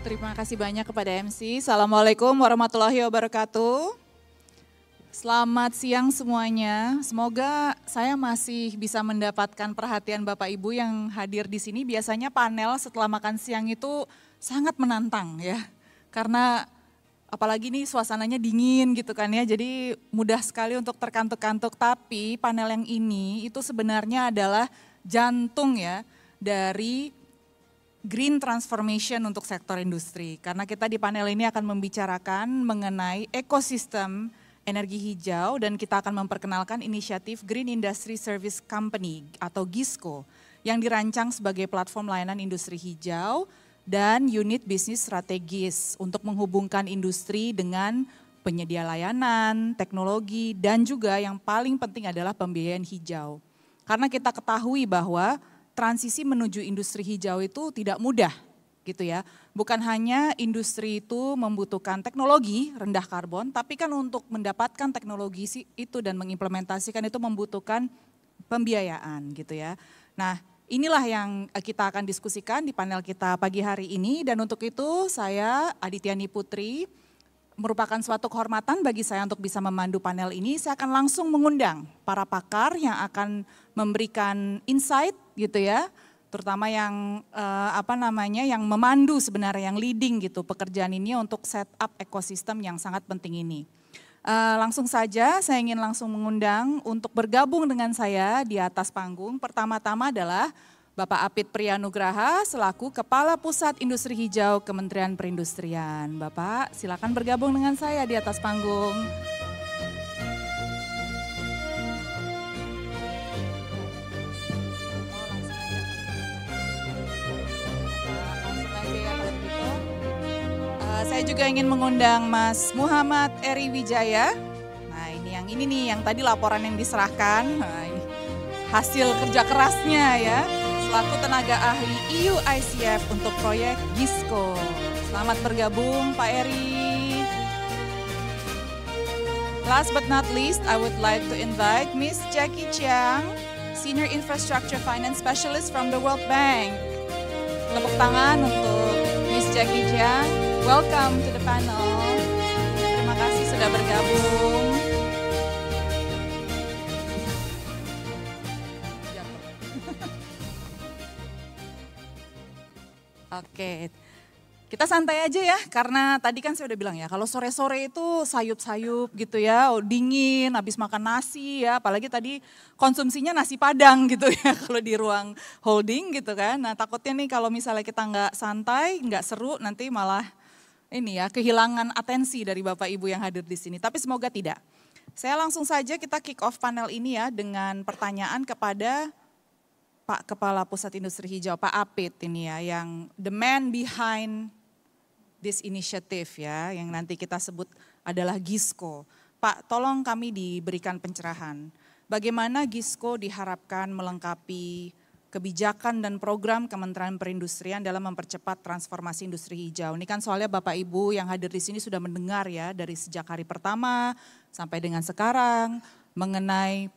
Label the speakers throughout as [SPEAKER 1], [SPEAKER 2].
[SPEAKER 1] Terima kasih banyak kepada MC. Assalamualaikum warahmatullahi wabarakatuh. Selamat siang semuanya. Semoga saya masih bisa mendapatkan perhatian Bapak Ibu yang hadir di sini. Biasanya panel setelah makan siang itu sangat menantang ya. Karena apalagi nih suasananya dingin gitu kan ya. Jadi mudah sekali untuk terkantuk-kantuk. Tapi panel yang ini itu sebenarnya adalah jantung ya dari green transformation untuk sektor industri. Karena kita di panel ini akan membicarakan mengenai ekosistem energi hijau dan kita akan memperkenalkan inisiatif Green Industry Service Company atau GISCO yang dirancang sebagai platform layanan industri hijau dan unit bisnis strategis untuk menghubungkan industri dengan penyedia layanan, teknologi dan juga yang paling penting adalah pembiayaan hijau. Karena kita ketahui bahwa transisi menuju industri hijau itu tidak mudah gitu ya. Bukan hanya industri itu membutuhkan teknologi rendah karbon, tapi kan untuk mendapatkan teknologi itu dan mengimplementasikan itu membutuhkan pembiayaan gitu ya. Nah inilah yang kita akan diskusikan di panel kita pagi hari ini dan untuk itu saya Adityani Putri, merupakan suatu kehormatan bagi saya untuk bisa memandu panel ini. Saya akan langsung mengundang para pakar yang akan memberikan insight gitu ya, terutama yang yang memandu sebenarnya, yang leading gitu pekerjaan ini untuk setup ekosistem yang sangat penting ini. Langsung saja saya ingin langsung mengundang untuk bergabung dengan saya di atas panggung. Pertama-tama adalah Bapak Apit Priyanugraha selaku Kepala Pusat Industri Hijau Kementerian Perindustrian. Bapak silakan bergabung dengan saya di atas panggung. Saya juga ingin mengundang Mas Muhammad Eri Wijaya. Nah ini nih yang tadi laporan yang diserahkan. Nah, ini hasil kerja kerasnya ya. Selaku tenaga ahli EU ICF untuk proyek GISCO. Selamat bergabung Pak Eri. Last but not least, I would like to invite Miss Jackie Chiang, Senior Infrastructure Finance Specialist from the World Bank. Tepuk tangan untuk Miss Jackie Chiang. Welcome to the panel. Terima kasih sudah bergabung. Oke, kita santai aja ya, karena tadi kan saya udah bilang ya, kalau sore-sore itu sayup-sayup gitu ya, dingin, habis makan nasi ya, apalagi tadi konsumsinya nasi padang gitu ya, kalau di ruang holding gitu kan. Nah takutnya nih kalau misalnya kita nggak santai, nggak seru, nanti malah ini ya, kehilangan atensi dari Bapak Ibu yang hadir di sini, tapi semoga tidak. Saya langsung saja kita kick off panel ini ya, dengan pertanyaan kepada Pak Kepala Pusat Industri Hijau, Pak Apit ini ya, yang the man behind this initiative ya, yang nanti kita sebut adalah GISCO. Pak, tolong kami diberikan pencerahan. Bagaimana GISCO diharapkan melengkapi kebijakan dan program Kementerian Perindustrian dalam mempercepat transformasi industri hijau. Ini kan soalnya Bapak Ibu yang hadir di sini sudah mendengar ya, dari sejak hari pertama sampai dengan sekarang, mengenai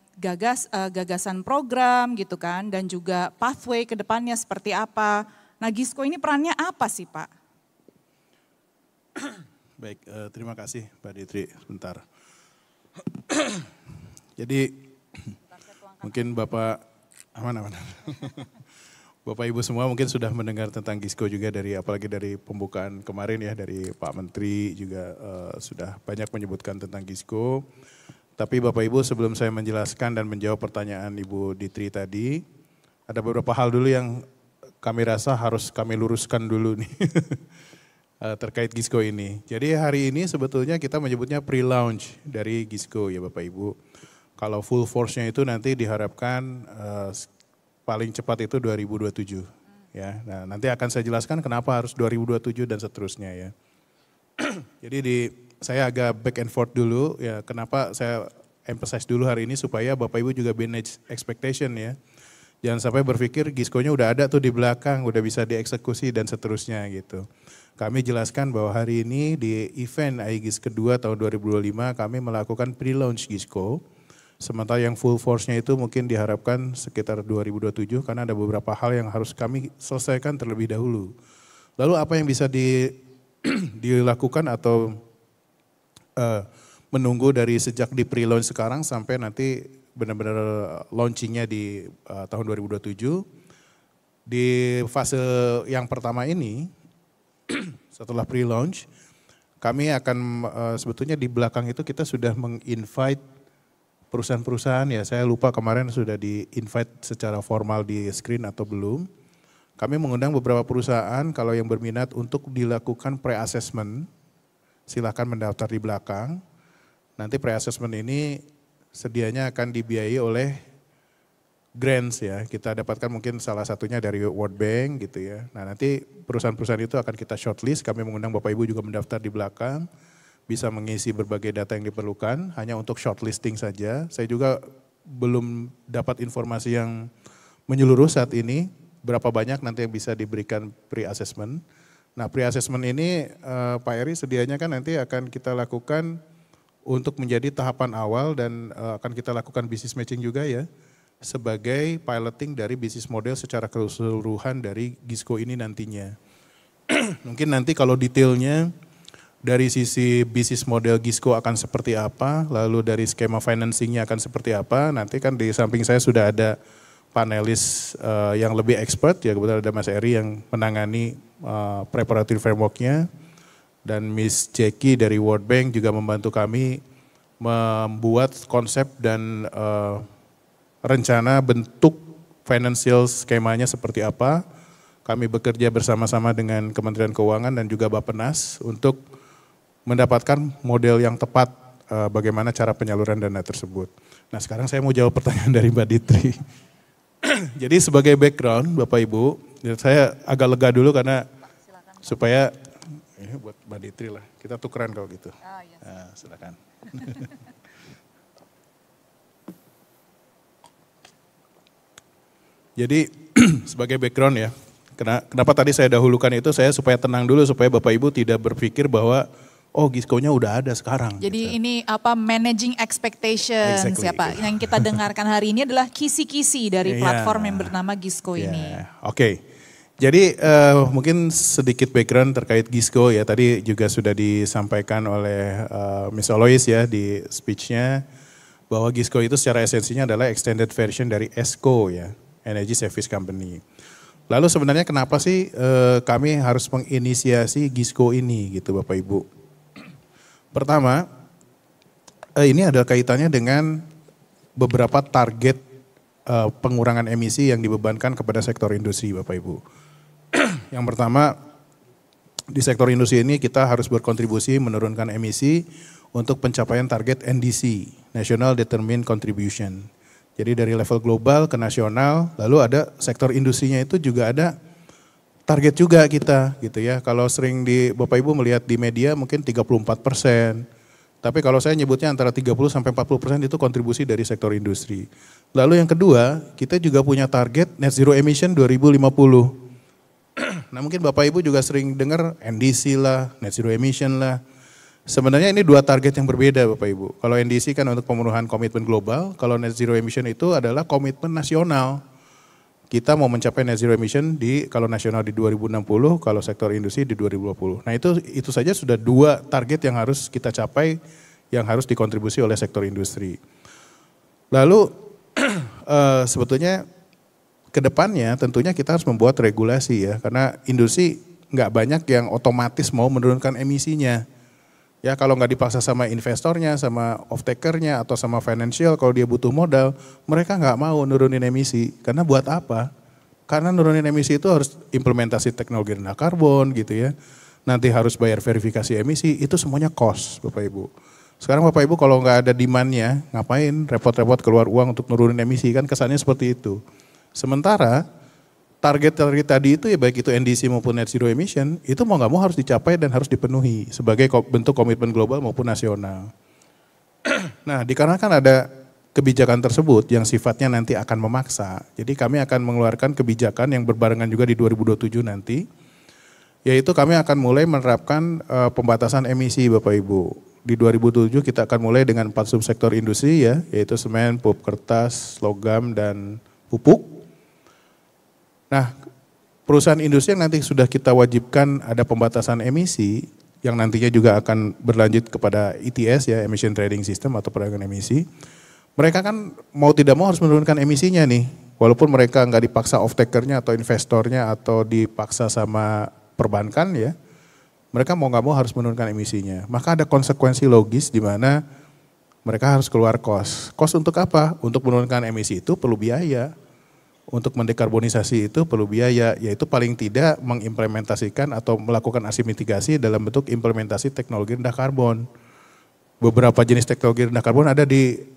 [SPEAKER 1] gagasan program gitu kan, dan juga pathway ke depannya seperti apa. Nah GISCO ini perannya apa sih Pak?
[SPEAKER 2] Baik, terima kasih Mbak Ditri, sebentar. Jadi mungkin Bapak, aman. Bapak Ibu semua mungkin sudah mendengar tentang GISCO juga apalagi dari pembukaan kemarin ya, dari Pak Menteri juga sudah banyak menyebutkan tentang GISCO. Tapi Bapak Ibu sebelum saya menjelaskan dan menjawab pertanyaan Ibu Ditri tadi, ada beberapa hal dulu yang kami rasa harus kami luruskan dulu nih terkait GISCO ini. Jadi hari ini sebetulnya kita menyebutnya pre-launch dari GISCO ya Bapak Ibu. Kalau full force-nya itu nanti diharapkan paling cepat itu 2027 ya. Nah, nanti akan saya jelaskan kenapa harus 2027 dan seterusnya ya. Jadi saya agak back and forth dulu ya, kenapa saya emphasize dulu hari ini supaya Bapak Ibu juga manage expectation ya. Jangan sampai berpikir GISCO-nya udah ada tuh di belakang, udah bisa dieksekusi dan seterusnya gitu. Kami jelaskan bahwa hari ini di event IGIS kedua tahun 2025 kami melakukan pre-launch GISCO. Sementara yang full force-nya itu mungkin diharapkan sekitar 2027 karena ada beberapa hal yang harus kami selesaikan terlebih dahulu. Lalu apa yang bisa dilakukan atau menunggu dari sejak di pre-launch sekarang sampai nanti benar-benar launchingnya di tahun 2027. Di fase yang pertama ini, setelah pre-launch, kami akan sebetulnya di belakang itu kita sudah meng-invite perusahaan-perusahaan, ya saya lupa kemarin sudah di-invite secara formal di screen atau belum. Kami mengundang beberapa perusahaan kalau yang berminat untuk dilakukan pre-assessment, silakan mendaftar di belakang. Nanti pre-assessment ini sedianya akan dibiayai oleh grants ya. Kita dapatkan mungkin salah satunya dari World Bank gitu ya. Nah nanti perusahaan-perusahaan itu akan kita shortlist, kami mengundang Bapak Ibu juga mendaftar di belakang. Bisa mengisi berbagai data yang diperlukan, hanya untuk shortlisting saja. Saya juga belum dapat informasi yang menyeluruh saat ini, berapa banyak nanti yang bisa diberikan pre-assessment. Nah pre-assessment ini Pak Eri sedianya kan nanti akan kita lakukan untuk menjadi tahapan awal dan akan kita lakukan business matching juga ya, sebagai piloting dari bisnis model secara keseluruhan dari Gisco ini nantinya. Mungkin nanti kalau detailnya dari sisi bisnis model Gisco akan seperti apa, lalu dari skema financingnya akan seperti apa, nanti kan di samping saya sudah ada panelis yang lebih expert, ya kebetulan ada Mas Eri yang menangani preparatory frameworknya, dan Miss Jackie dari World Bank juga membantu kami membuat konsep dan rencana bentuk financial skemanya seperti apa. Kami bekerja bersama-sama dengan Kementerian Keuangan dan juga Bappenas untuk mendapatkan model yang tepat bagaimana cara penyaluran dana tersebut. Nah sekarang saya mau jawab pertanyaan dari Mbak Ditri. Jadi sebagai background Bapak Ibu, saya agak lega dulu karena supaya ini buat Mbak Ditri lah, kita tukeran kalau gitu. Oh, yes. Nah, silakan. Jadi sebagai background ya, kenapa tadi saya dahulukan itu, saya supaya tenang dulu, supaya Bapak Ibu tidak berpikir bahwa oh Gisco-nya udah ada sekarang.
[SPEAKER 1] Jadi
[SPEAKER 2] gitu.
[SPEAKER 1] ini apa, managing expectations ya Pak. Yang kita dengarkan hari ini adalah kisi-kisi dari platform yang bernama Gisco ini.
[SPEAKER 2] Oke. Jadi mungkin sedikit background terkait Gisco ya, tadi juga sudah disampaikan oleh Miss Olois ya di speech-nya, bahwa Gisco itu secara esensinya adalah extended version dari ESCO ya, Energy Service Company. Lalu sebenarnya kenapa sih kami harus menginisiasi Gisco ini gitu Bapak Ibu. Pertama, ini ada kaitannya dengan beberapa target pengurangan emisi yang dibebankan kepada sektor industri Bapak Ibu. Yang pertama, di sektor industri ini kita harus berkontribusi menurunkan emisi untuk pencapaian target NDC, National Determined Contribution. Jadi dari level global ke nasional, lalu ada sektor industrinya itu juga ada target juga kita gitu ya. Kalau sering Bapak Ibu melihat di media mungkin 34%. Tapi kalau saya nyebutnya antara 30 sampai 40% itu kontribusi dari sektor industri. Lalu yang kedua, kita juga punya target net zero emission 2050. Nah mungkin Bapak Ibu juga sering dengar NDC lah, net zero emission lah. Sebenarnya ini dua target yang berbeda Bapak Ibu. Kalau NDC kan untuk pemenuhan komitmen global, kalau net zero emission itu adalah komitmen nasional. Kita mau mencapai net zero emission kalau nasional di 2060, kalau sektor industri di 2020. Nah itu saja sudah dua target yang harus kita capai, yang harus dikontribusi oleh sektor industri. Lalu sebetulnya kedepannya tentunya kita harus membuat regulasi ya, karena industri nggak banyak yang otomatis mau menurunkan emisinya. Ya kalau nggak dipaksa sama investornya, sama off-takernya, atau sama financial, kalau dia butuh modal, mereka nggak mau nurunin emisi. Karena buat apa? Karena nurunin emisi itu harus implementasi teknologi rendah karbon gitu ya. Nanti harus bayar verifikasi emisi, itu semuanya cost Bapak Ibu. Sekarang Bapak Ibu kalau nggak ada demand-nya, ngapain repot-repot keluar uang untuk nurunin emisi, kan kesannya seperti itu. Sementara target-target tadi itu ya baik itu NDC maupun net zero emission itu mau nggak mau harus dicapai dan harus dipenuhi sebagai bentuk komitmen global maupun nasional. Nah dikarenakan ada kebijakan tersebut yang sifatnya nanti akan memaksa, jadi kami akan mengeluarkan kebijakan yang berbarengan juga di 2027 nanti, yaitu kami akan mulai menerapkan pembatasan emisi Bapak Ibu. Di 2007 kita akan mulai dengan 4 subsektor industri ya, yaitu semen, pulp, kertas, logam, dan pupuk. Nah, perusahaan industri yang nanti sudah kita wajibkan ada pembatasan emisi, yang nantinya juga akan berlanjut kepada ETS ya, Emission Trading System atau perdagangan emisi. Mereka kan mau tidak mau harus menurunkan emisinya nih, walaupun mereka nggak dipaksa off-takernya atau investornya atau dipaksa sama perbankan ya, mereka mau nggak mau harus menurunkan emisinya. Maka ada konsekuensi logis di mana mereka harus keluar kos. Kos untuk apa? Untuk menurunkan emisi itu perlu biaya. Untuk mendekarbonisasi itu perlu biaya, yaitu paling tidak mengimplementasikan atau melakukan aksi mitigasi dalam bentuk implementasi teknologi rendah karbon. Beberapa jenis teknologi rendah karbon ada di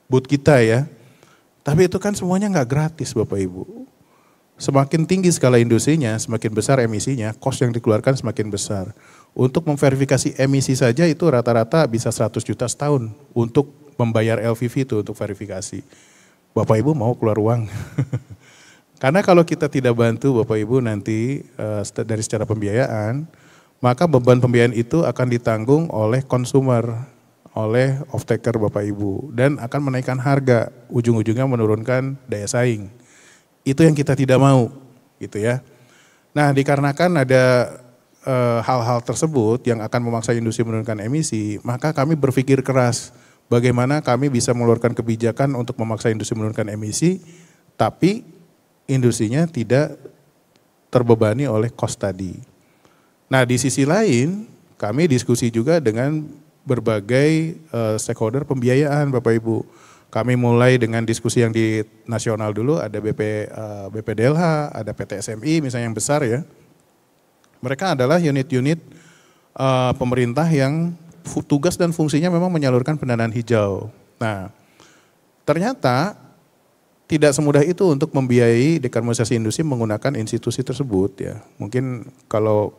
[SPEAKER 2] booth kita ya, tapi itu kan semuanya nggak gratis Bapak Ibu. Semakin tinggi skala industrinya, semakin besar emisinya, kos yang dikeluarkan semakin besar. Untuk memverifikasi emisi saja itu rata-rata bisa 100 juta setahun untuk membayar LVV itu untuk verifikasi. Bapak Ibu mau keluar uang. Karena kalau kita tidak bantu Bapak Ibu nanti dari secara pembiayaan, maka beban pembiayaan itu akan ditanggung oleh konsumer, oleh off-taker Bapak Ibu. Dan akan menaikkan harga, ujung-ujungnya menurunkan daya saing. Itu yang kita tidak mau gitu ya. Nah dikarenakan ada hal-hal tersebut yang akan memaksa industri menurunkan emisi, maka kami berpikir keras. Bagaimana kami bisa mengeluarkan kebijakan untuk memaksa industri menurunkan emisi, tapi industrinya tidak terbebani oleh cost tadi. Nah di sisi lain, kami diskusi juga dengan berbagai stakeholder pembiayaan Bapak Ibu. Kami mulai dengan diskusi yang di nasional dulu, ada BPDLH, ada PT SMI misalnya yang besar ya. Mereka adalah unit-unit pemerintah yang tugas dan fungsinya memang menyalurkan pendanaan hijau. Nah, ternyata tidak semudah itu untuk membiayai dekarbonisasi industri menggunakan institusi tersebut ya. Mungkin kalau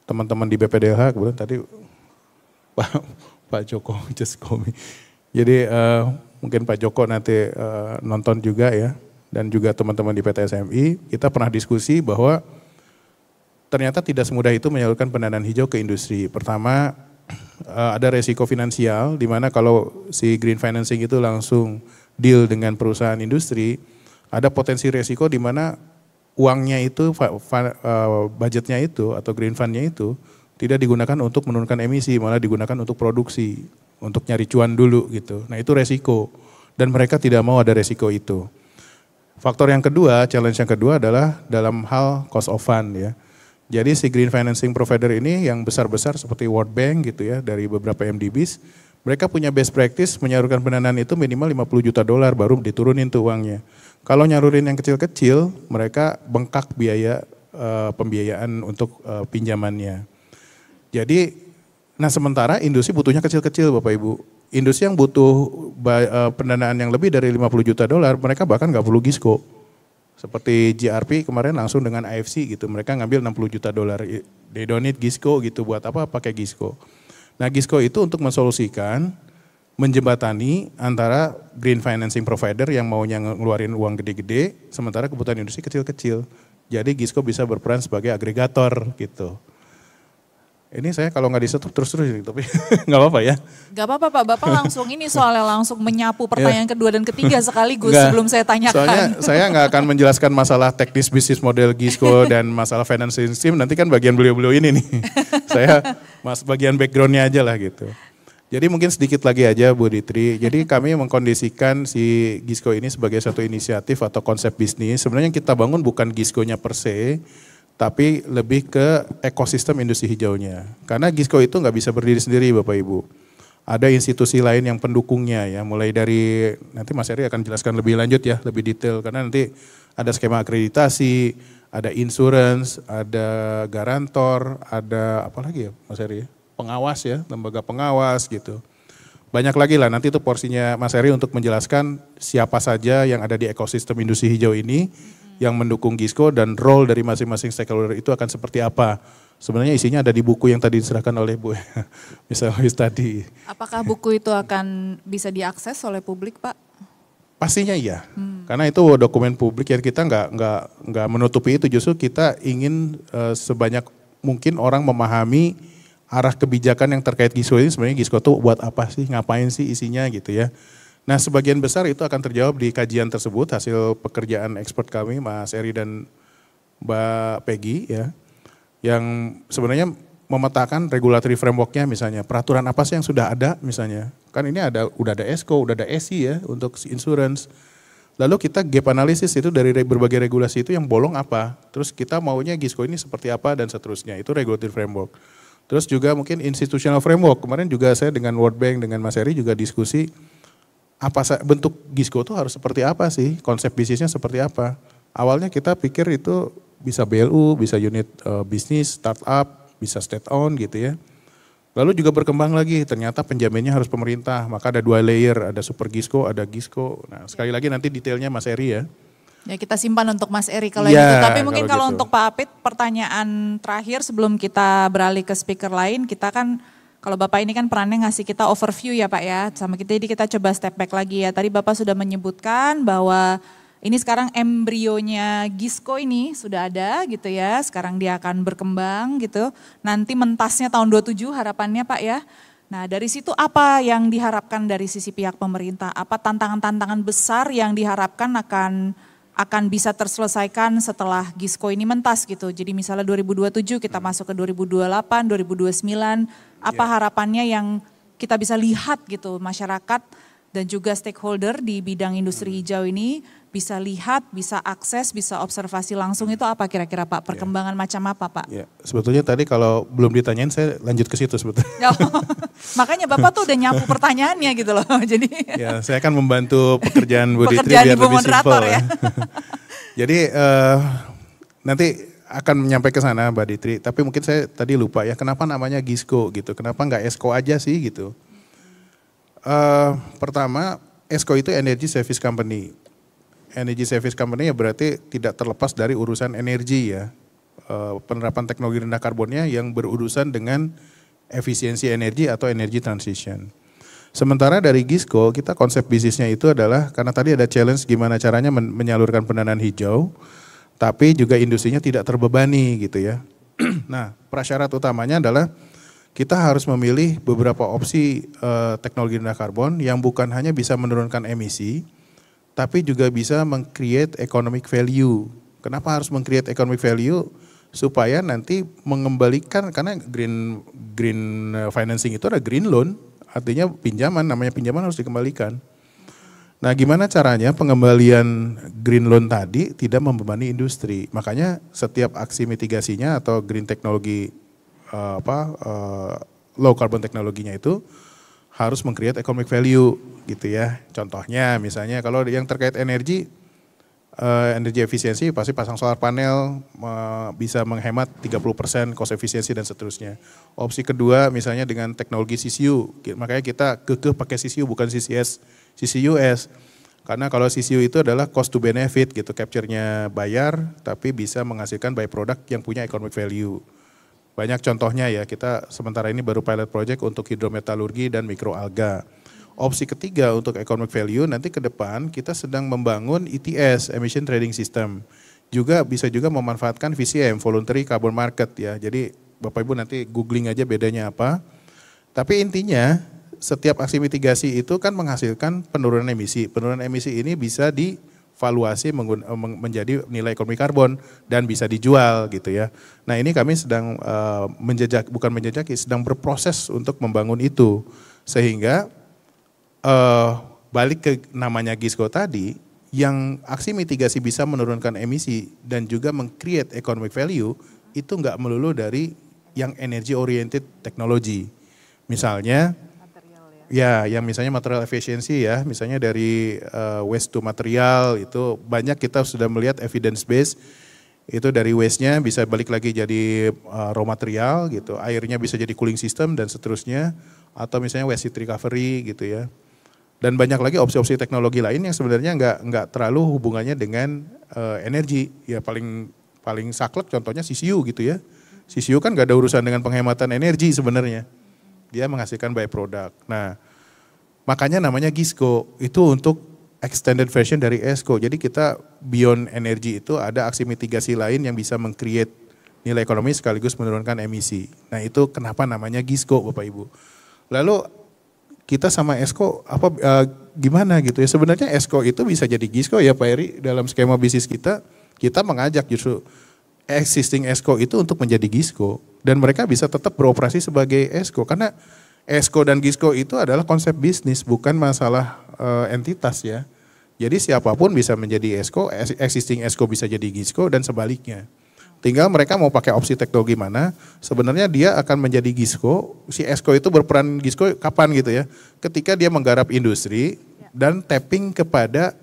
[SPEAKER 2] teman-teman di BPDH kemudian tadi Pak Joko just call me. Jadi mungkin Pak Joko nanti nonton juga ya, dan juga teman-teman di PT SMI, kita pernah diskusi bahwa ternyata tidak semudah itu menyalurkan pendanaan hijau ke industri. Pertama, ada resiko finansial, di mana kalau si green financing itu langsung deal dengan perusahaan industri, ada potensi resiko di mana uangnya itu, budgetnya itu atau green fundnya itu tidak digunakan untuk menurunkan emisi, malah digunakan untuk produksi, untuk nyari cuan dulu gitu. Nah itu resiko, dan mereka tidak mau ada resiko itu. Faktor yang kedua, challenge yang kedua adalah dalam hal cost of fund ya. Jadi si green financing provider ini yang besar-besar seperti World Bank gitu ya, dari beberapa MDBs, mereka punya best practice menyalurkan pendanaan itu minimal 50 juta dolar baru diturunin tuh uangnya. Kalau nyalurin yang kecil-kecil, mereka bengkak biaya pembiayaan untuk pinjamannya. Jadi, nah sementara industri butuhnya kecil-kecil Bapak Ibu. Industri yang butuh pendanaan yang lebih dari 50 juta dolar, mereka bahkan nggak perlu GISCO. Seperti GRP kemarin langsung dengan AFC gitu, mereka ngambil 60 juta dolar, they don't need GISCO gitu, buat apa pakai GISCO. Nah GISCO itu untuk mensolusikan, menjembatani antara green financing provider yang maunya ngeluarin uang gede-gede, sementara kebutuhan industri kecil-kecil. Jadi GISCO bisa berperan sebagai agregator gitu. Ini saya kalau nggak disetop terus-terus, tapi nggak apa-apa ya.
[SPEAKER 1] Nggak apa-apa Pak, Bapak langsung ini soalnya langsung menyapu pertanyaan kedua dan ketiga sekaligus sebelum saya tanyakan.
[SPEAKER 2] Soalnya saya nggak akan menjelaskan masalah teknis bisnis model GISCO dan masalah financing system, nanti kan bagian beliau-beliau ini nih. Saya bagian backgroundnya aja lah gitu. Jadi mungkin sedikit lagi aja Bu Ditri, jadi kami mengkondisikan si GISCO ini sebagai satu inisiatif atau konsep bisnis. Sebenarnya yang kita bangun bukan GISCO-nya per se, tapi lebih ke ekosistem industri hijaunya. Karena GISCO itu nggak bisa berdiri sendiri Bapak Ibu. Ada institusi lain yang pendukungnya ya, mulai dari, nanti Mas Eri akan jelaskan lebih lanjut ya, lebih detail. Karena nanti ada skema akreditasi, ada insurance, ada garantor, ada apa lagi ya Mas Eri? Pengawas ya, lembaga pengawas gitu. Banyak lagi lah, nanti itu porsinya Mas Eri untuk menjelaskan siapa saja yang ada di ekosistem industri hijau ini, yang mendukung GISCO dan role dari masing-masing stakeholder itu akan seperti apa. Sebenarnya isinya ada di buku yang tadi diserahkan oleh Bu misalnya tadi.
[SPEAKER 1] Apakah buku itu akan bisa diakses oleh publik Pak?
[SPEAKER 2] Pastinya iya, karena itu dokumen publik yang kita nggak menutupi itu, justru kita ingin sebanyak mungkin orang memahami arah kebijakan yang terkait GISCO ini. Sebenarnya GISCO itu buat apa sih, ngapain sih isinya gitu ya. Nah sebagian besar itu akan terjawab di kajian tersebut, hasil pekerjaan expert kami, Mas Eri dan Mbak Peggy ya, yang sebenarnya memetakan regulatory framework-nya misalnya, peraturan apa sih yang sudah ada misalnya. Kan ini udah ada ESCO, udah ada ESI ya untuk insurance. Lalu kita gap analysis itu dari berbagai regulasi itu yang bolong apa, terus kita maunya GISCO ini seperti apa dan seterusnya, itu regulatory framework. Terus juga mungkin institutional framework, kemarin juga saya dengan World Bank, dengan Mas Eri juga diskusi, bentuk GISCO itu harus seperti apa sih, konsep bisnisnya seperti apa. Awalnya kita pikir itu bisa BLU, bisa unit bisnis, startup, bisa state owned gitu ya. Lalu juga berkembang lagi, ternyata penjaminnya harus pemerintah, maka ada 2 layer, ada super GISCO, ada GISCO. Nah sekali lagi nanti detailnya Mas Eri ya.
[SPEAKER 1] Ya kita simpan untuk Mas Eri kalau
[SPEAKER 2] Ya,
[SPEAKER 1] gitu. Tapi mungkin kalau
[SPEAKER 2] gitu.
[SPEAKER 1] untuk Pak Apit, pertanyaan terakhir sebelum kita beralih ke speaker lain, kita kan kalau Bapak ini kan perannya ngasih kita overview ya Pak ya, sama kita, jadi kita coba step back lagi ya. Tadi Bapak sudah menyebutkan bahwa ini sekarang embrionya GISCO ini sudah ada gitu ya, sekarang dia akan berkembang gitu. Nanti mentasnya tahun 27 harapannya Pak ya. Nah dari situ apa yang diharapkan dari sisi pihak pemerintah? Apa tantangan-tantangan besar yang diharapkan akan bisa terselesaikan setelah GISCO ini mentas gitu. Jadi misalnya 2027 kita masuk ke 2028, 2029, apa harapannya yang kita bisa lihat gitu masyarakat dan juga stakeholder di bidang industri hijau ini bisa lihat, bisa akses, bisa observasi langsung itu apa kira-kira Pak? Perkembangan macam apa Pak?
[SPEAKER 2] Ya, sebetulnya tadi kalau belum ditanyain saya lanjut ke situ sebetulnya.
[SPEAKER 1] Makanya Bapak tuh udah nyapu pertanyaannya gitu loh. Jadi
[SPEAKER 2] ya, saya akan membantu pekerjaan Bu Ditri
[SPEAKER 1] pekerjaan
[SPEAKER 2] biar
[SPEAKER 1] Ibu
[SPEAKER 2] lebih
[SPEAKER 1] moderator
[SPEAKER 2] simpel
[SPEAKER 1] ya.
[SPEAKER 2] Jadi nanti akan nyampe ke sana Mbak Ditri, tapi mungkin saya tadi lupa ya kenapa namanya GISCO gitu, kenapa nggak ESCO aja sih gitu. Pertama, ESCO itu Energy Service Company. Energy Service Company ya berarti tidak terlepas dari urusan energi ya. Penerapan teknologi rendah karbonnya yang berurusan dengan efisiensi energi atau energy transition. Sementara dari GISCO kita konsep bisnisnya itu adalah karena tadi ada challenge gimana caranya menyalurkan pendanaan hijau, tapi juga industrinya tidak terbebani gitu ya. Nah prasyarat utamanya adalah kita harus memilih beberapa opsi teknologi rendah karbon yang bukan hanya bisa menurunkan emisi, tapi juga bisa meng-create economic value. Kenapa harus meng-create economic value? Supaya nanti mengembalikan, karena green financing itu ada green loan, artinya pinjaman, namanya pinjaman harus dikembalikan. Nah gimana caranya pengembalian green loan tadi tidak membebani industri. Makanya setiap aksi mitigasinya atau green teknologi, low carbon teknologinya itu harus meng-create economic value gitu ya. Contohnya misalnya kalau yang terkait energi efisiensi pasti pasang solar panel bisa menghemat 30% cost efisiensi dan seterusnya. Opsi kedua misalnya dengan teknologi CCU, makanya kita kekeh pakai CCU bukan CCUS. Karena kalau CCU itu adalah cost to benefit gitu, capture-nya bayar tapi bisa menghasilkan byproduct yang punya economic value. Banyak contohnya ya, kita sementara ini baru pilot project untuk hidrometalurgi dan mikroalga. Opsi ketiga untuk economic value, nanti ke depan kita sedang membangun ETS, Emission Trading System. Juga bisa juga memanfaatkan VCM, Voluntary Carbon Market ya. Jadi Bapak Ibu nanti googling aja bedanya apa. Tapi intinya setiap aksi mitigasi itu kan menghasilkan penurunan emisi. Penurunan emisi ini bisa divaluasi menjadi nilai ekonomi karbon dan bisa dijual gitu ya. Nah ini kami sedang sedang berproses untuk membangun itu. Sehingga balik ke namanya GISCO tadi, yang aksi mitigasi bisa menurunkan emisi dan juga meng-create economic value, itu nggak melulu dari yang energy oriented technology. Misalnya, ya yang misalnya material efficiency ya, misalnya dari waste to material, itu banyak kita sudah melihat evidence base, itu dari waste-nya bisa balik lagi jadi raw material gitu, airnya bisa jadi cooling system dan seterusnya, atau misalnya waste heat recovery gitu ya. Dan banyak lagi opsi-opsi teknologi lain yang sebenarnya nggak terlalu hubungannya dengan energi. Ya paling saklek contohnya CCU gitu ya. CCU kan nggak ada urusan dengan penghematan energi sebenarnya. Dia menghasilkan byproduct. Nah makanya namanya GISCO, itu untuk extended version dari ESCO. Jadi kita beyond energi itu ada aksi mitigasi lain yang bisa meng-create nilai ekonomi sekaligus menurunkan emisi. Nah itu kenapa namanya GISCO Bapak Ibu. Lalu kita sama ESCO gimana gitu ya, sebenarnya ESCO itu bisa jadi GISCO ya Pak Eri, dalam skema bisnis kita mengajak justru existing ESCO itu untuk menjadi GISCO dan mereka bisa tetap beroperasi sebagai ESCO karena ESCO dan GISCO itu adalah konsep bisnis bukan masalah entitas ya. Jadi siapapun bisa menjadi ESCO, existing ESCO bisa jadi GISCO dan sebaliknya. Tinggal mereka mau pakai opsi teknologi mana, sebenarnya dia akan menjadi GISCO, si ESCO itu berperan GISCO kapan gitu ya. Ketika dia menggarap industri dan tapping kepada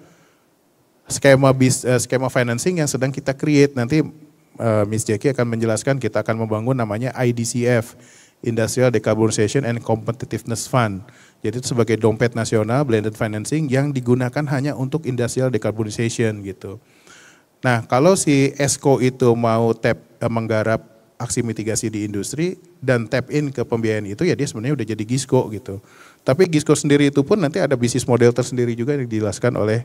[SPEAKER 2] skema financing yang sedang kita create. Nanti Miss Jackie akan menjelaskan kita akan membangun namanya IDCF, Industrial Decarbonization and Competitiveness Fund. Jadi itu sebagai dompet nasional blended financing yang digunakan hanya untuk industrial decarbonization gitu. Nah kalau si ESCO itu mau menggarap aksi mitigasi di industri dan tap in ke pembiayaan itu ya dia sebenarnya udah jadi GISCO gitu. Tapi GISCO sendiri itu pun nanti ada bisnis model tersendiri juga yang dijelaskan oleh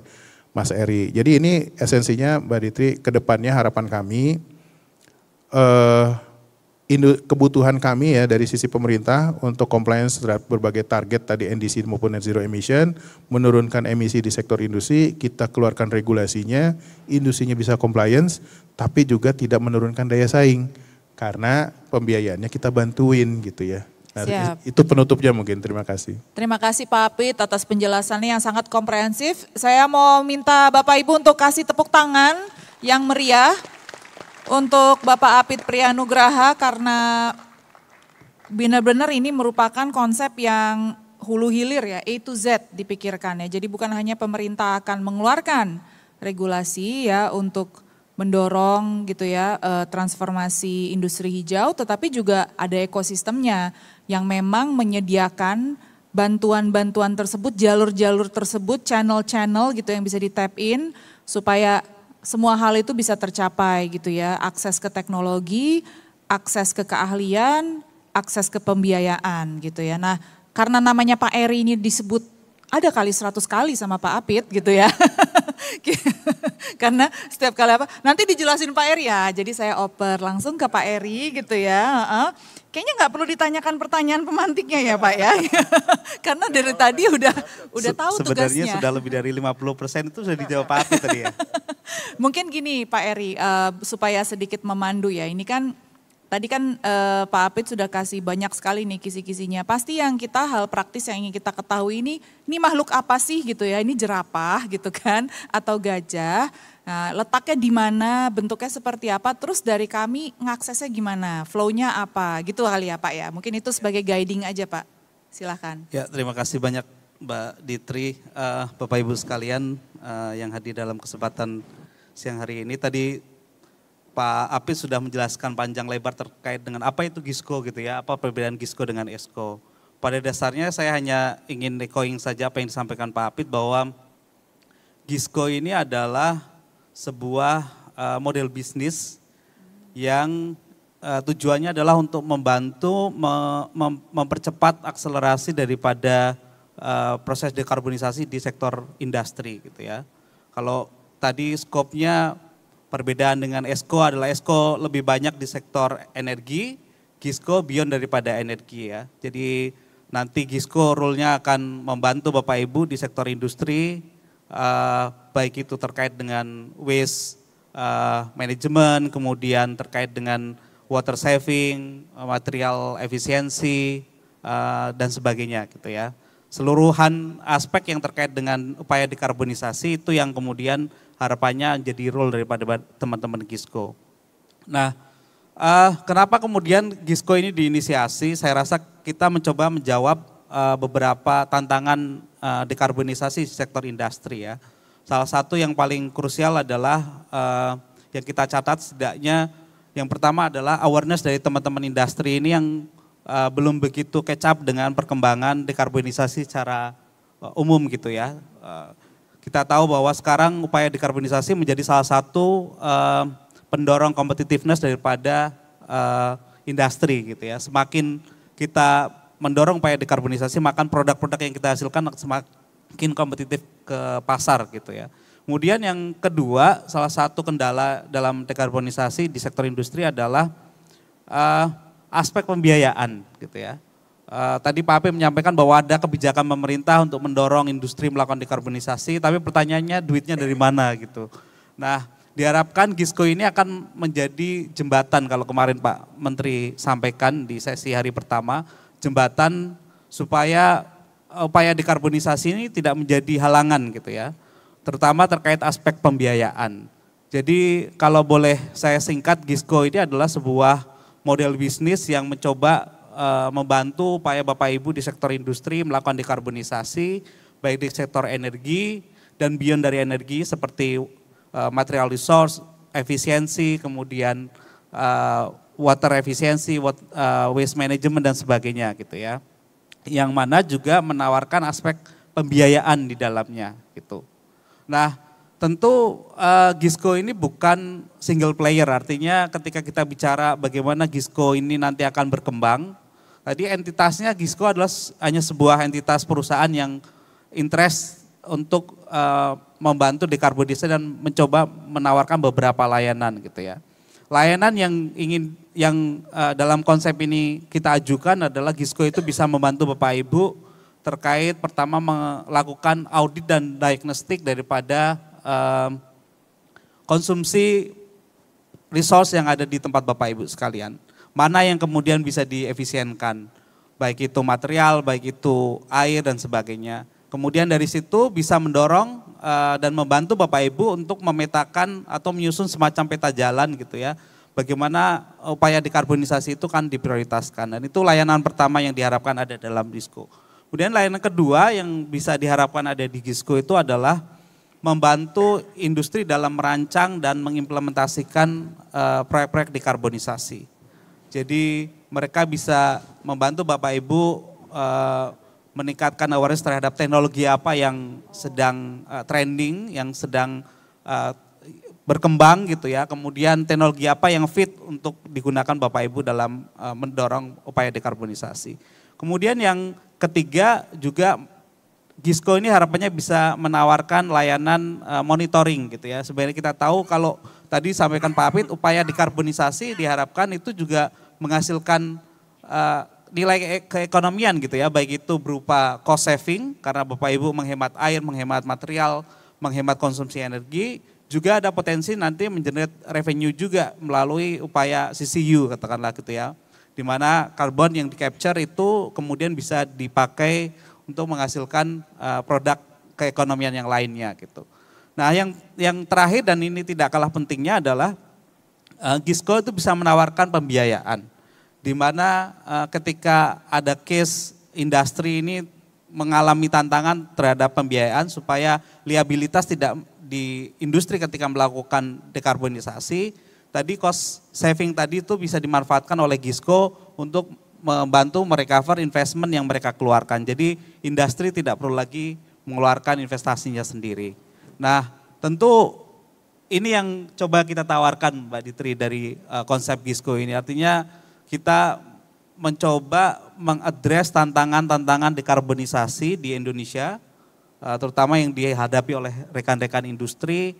[SPEAKER 2] Mas Eri. Jadi ini esensinya Mbak Ditri, kedepannya harapan kami, kebutuhan kami ya dari sisi pemerintah untuk compliance terhadap berbagai target tadi NDC maupun net zero emission, menurunkan emisi di sektor industri, kita keluarkan regulasinya, industrinya bisa compliance, tapi juga tidak menurunkan daya saing karena pembiayaannya kita bantuin gitu ya. Nah, itu penutupnya mungkin, terima kasih.
[SPEAKER 1] Terima kasih Pak Apit atas penjelasannya yang sangat komprehensif. Saya mau minta Bapak Ibu untuk kasih tepuk tangan yang meriah untuk Bapak Apit Priyanugraha karena benar-benar ini merupakan konsep yang hulu hilir ya, A to Z dipikirkan ya. Jadi bukan hanya pemerintah akan mengeluarkan regulasi ya untuk mendorong gitu ya transformasi industri hijau, tetapi juga ada ekosistemnya yang memang menyediakan bantuan-bantuan tersebut, jalur-jalur tersebut, channel-channel gitu yang bisa di tap in supaya semua hal itu bisa tercapai gitu ya, akses ke teknologi, akses ke keahlian, akses ke pembiayaan gitu ya. Nah karena namanya Pak Eri ini disebut ada kali 100 kali sama Pak Apit gitu ya. Karena setiap kali apa, nanti dijelasin Pak Eri ya, jadi saya oper langsung ke Pak Eri gitu ya. Kayaknya nggak perlu ditanyakan pertanyaan pemantiknya ya Pak ya. Karena dari tadi udah tahu tugasnya.
[SPEAKER 3] Sebenarnya sudah lebih dari 50% itu sudah dijawab Pak Apit tadi ya.
[SPEAKER 1] Mungkin gini Pak Eri, supaya sedikit memandu ya, ini kan tadi kan Pak Apit sudah kasih banyak sekali nih kisi-kisinya. Pasti yang kita hal praktis yang ingin kita ketahui ini makhluk apa sih gitu ya, ini jerapah gitu kan, atau gajah. Nah, letaknya di mana, bentuknya seperti apa, terus dari kami ngaksesnya gimana, flow-nya apa, gitu kali ya Pak ya. Mungkin itu sebagai guiding aja Pak, silahkan.
[SPEAKER 3] Ya terima kasih banyak Mbak Ditri, Bapak Ibu sekalian yang hadir dalam kesempatan siang hari ini. Tadi Pak Apit sudah menjelaskan panjang lebar terkait dengan apa itu GISCO gitu ya, apa perbedaan GISCO dengan ESCO. Pada dasarnya saya hanya ingin echoing saja apa yang disampaikan Pak Apit bahwa GISCO ini adalah sebuah model bisnis yang tujuannya adalah untuk membantu mempercepat akselerasi daripada proses dekarbonisasi di sektor industri gitu ya. Kalau tadi skopnya perbedaan dengan ESCO adalah ESCO lebih banyak di sektor energi, GISCO beyond daripada energi ya. Jadi nanti GISCO role-nya akan membantu Bapak Ibu di sektor industri, baik itu terkait dengan waste management, kemudian terkait dengan water saving, material efisiensi, dan sebagainya gitu ya. Seluruhan aspek yang terkait dengan upaya dekarbonisasi itu yang kemudian harapannya jadi role daripada teman-teman GISCO. Nah, kenapa kemudian GISCO ini diinisiasi? Saya rasa kita mencoba menjawab beberapa tantangan dekarbonisasi sektor industri ya. Salah satu yang paling krusial adalah yang kita catat setidaknya yang pertama adalah awareness dari teman-teman industri ini yang belum begitu catch up dengan perkembangan dekarbonisasi secara umum gitu ya. Kita tahu bahwa sekarang upaya dekarbonisasi menjadi salah satu pendorong competitiveness daripada industri gitu ya. Semakin kita mendorong upaya dekarbonisasi, maka produk-produk yang kita hasilkan semakin kompetitif ke pasar gitu ya. Kemudian yang kedua, salah satu kendala dalam dekarbonisasi di sektor industri adalah aspek pembiayaan gitu ya. Tadi Pak Apit menyampaikan bahwa ada kebijakan pemerintah untuk mendorong industri melakukan dekarbonisasi, tapi pertanyaannya duitnya dari mana gitu. Nah, diharapkan Gisco ini akan menjadi jembatan, kalau kemarin Pak Menteri sampaikan di sesi hari pertama, jembatan supaya upaya dekarbonisasi ini tidak menjadi halangan gitu ya, terutama terkait aspek pembiayaan. Jadi kalau boleh saya singkat, Gisco ini adalah sebuah model bisnis yang mencoba membantu upaya Bapak Ibu di sektor industri melakukan dekarbonisasi, baik di sektor energi dan beyond dari energi seperti material resource, efisiensi, kemudian water efisiensi, waste management dan sebagainya gitu ya. Yang mana juga menawarkan aspek pembiayaan di dalamnya gitu. Nah, tentu Gisco ini bukan single player, artinya ketika kita bicara bagaimana Gisco ini nanti akan berkembang, tadi entitasnya Gisco adalah hanya sebuah entitas perusahaan yang interest untuk membantu dekarbonisasi dan mencoba menawarkan beberapa layanan gitu ya. Layanan yang dalam konsep ini kita ajukan adalah Gisco itu bisa membantu Bapak Ibu terkait pertama melakukan audit dan diagnostik daripada konsumsi resource yang ada di tempat Bapak Ibu sekalian. Mana yang kemudian bisa diefisienkan, baik itu material, baik itu air dan sebagainya. Kemudian dari situ bisa mendorong dan membantu Bapak Ibu untuk memetakan atau menyusun semacam peta jalan gitu ya. Bagaimana upaya dekarbonisasi itu kan diprioritaskan. Dan itu layanan pertama yang diharapkan ada dalam Gisco. Kemudian layanan kedua yang bisa diharapkan ada di Gisco itu adalah membantu industri dalam merancang dan mengimplementasikan proyek-proyek dekarbonisasi. Jadi mereka bisa membantu Bapak Ibu meningkatkan awareness terhadap teknologi apa yang sedang trending, yang sedang berkembang gitu ya. Kemudian teknologi apa yang fit untuk digunakan Bapak Ibu dalam mendorong upaya dekarbonisasi. Kemudian yang ketiga juga Gisco ini harapannya bisa menawarkan layanan monitoring gitu ya. Sebenarnya kita tahu kalau tadi sampaikan Pak Apit, upaya dekarbonisasi diharapkan itu juga menghasilkan nilai keekonomian gitu ya, baik itu berupa cost saving karena Bapak Ibu menghemat air, menghemat material, menghemat konsumsi energi, juga ada potensi nanti mengenerate revenue juga melalui upaya CCU katakanlah gitu ya, di mana karbon yang di-capture itu kemudian bisa dipakai untuk menghasilkan produk keekonomian yang lainnya gitu. Nah yang terakhir dan ini tidak kalah pentingnya adalah Gisco itu bisa menawarkan pembiayaan. Di mana ketika ada case industri ini mengalami tantangan terhadap pembiayaan supaya liabilitas tidak di industri ketika melakukan dekarbonisasi, tadi cost saving tadi itu bisa dimanfaatkan oleh Gisco untuk membantu merecover investment yang mereka keluarkan. Jadi industri tidak perlu lagi mengeluarkan investasinya sendiri. Nah tentu ini yang coba kita tawarkan Mbak Ditri dari konsep Gisco ini, artinya kita mencoba mengadres tantangan-tantangan dekarbonisasi di Indonesia, terutama yang dihadapi oleh rekan-rekan industri,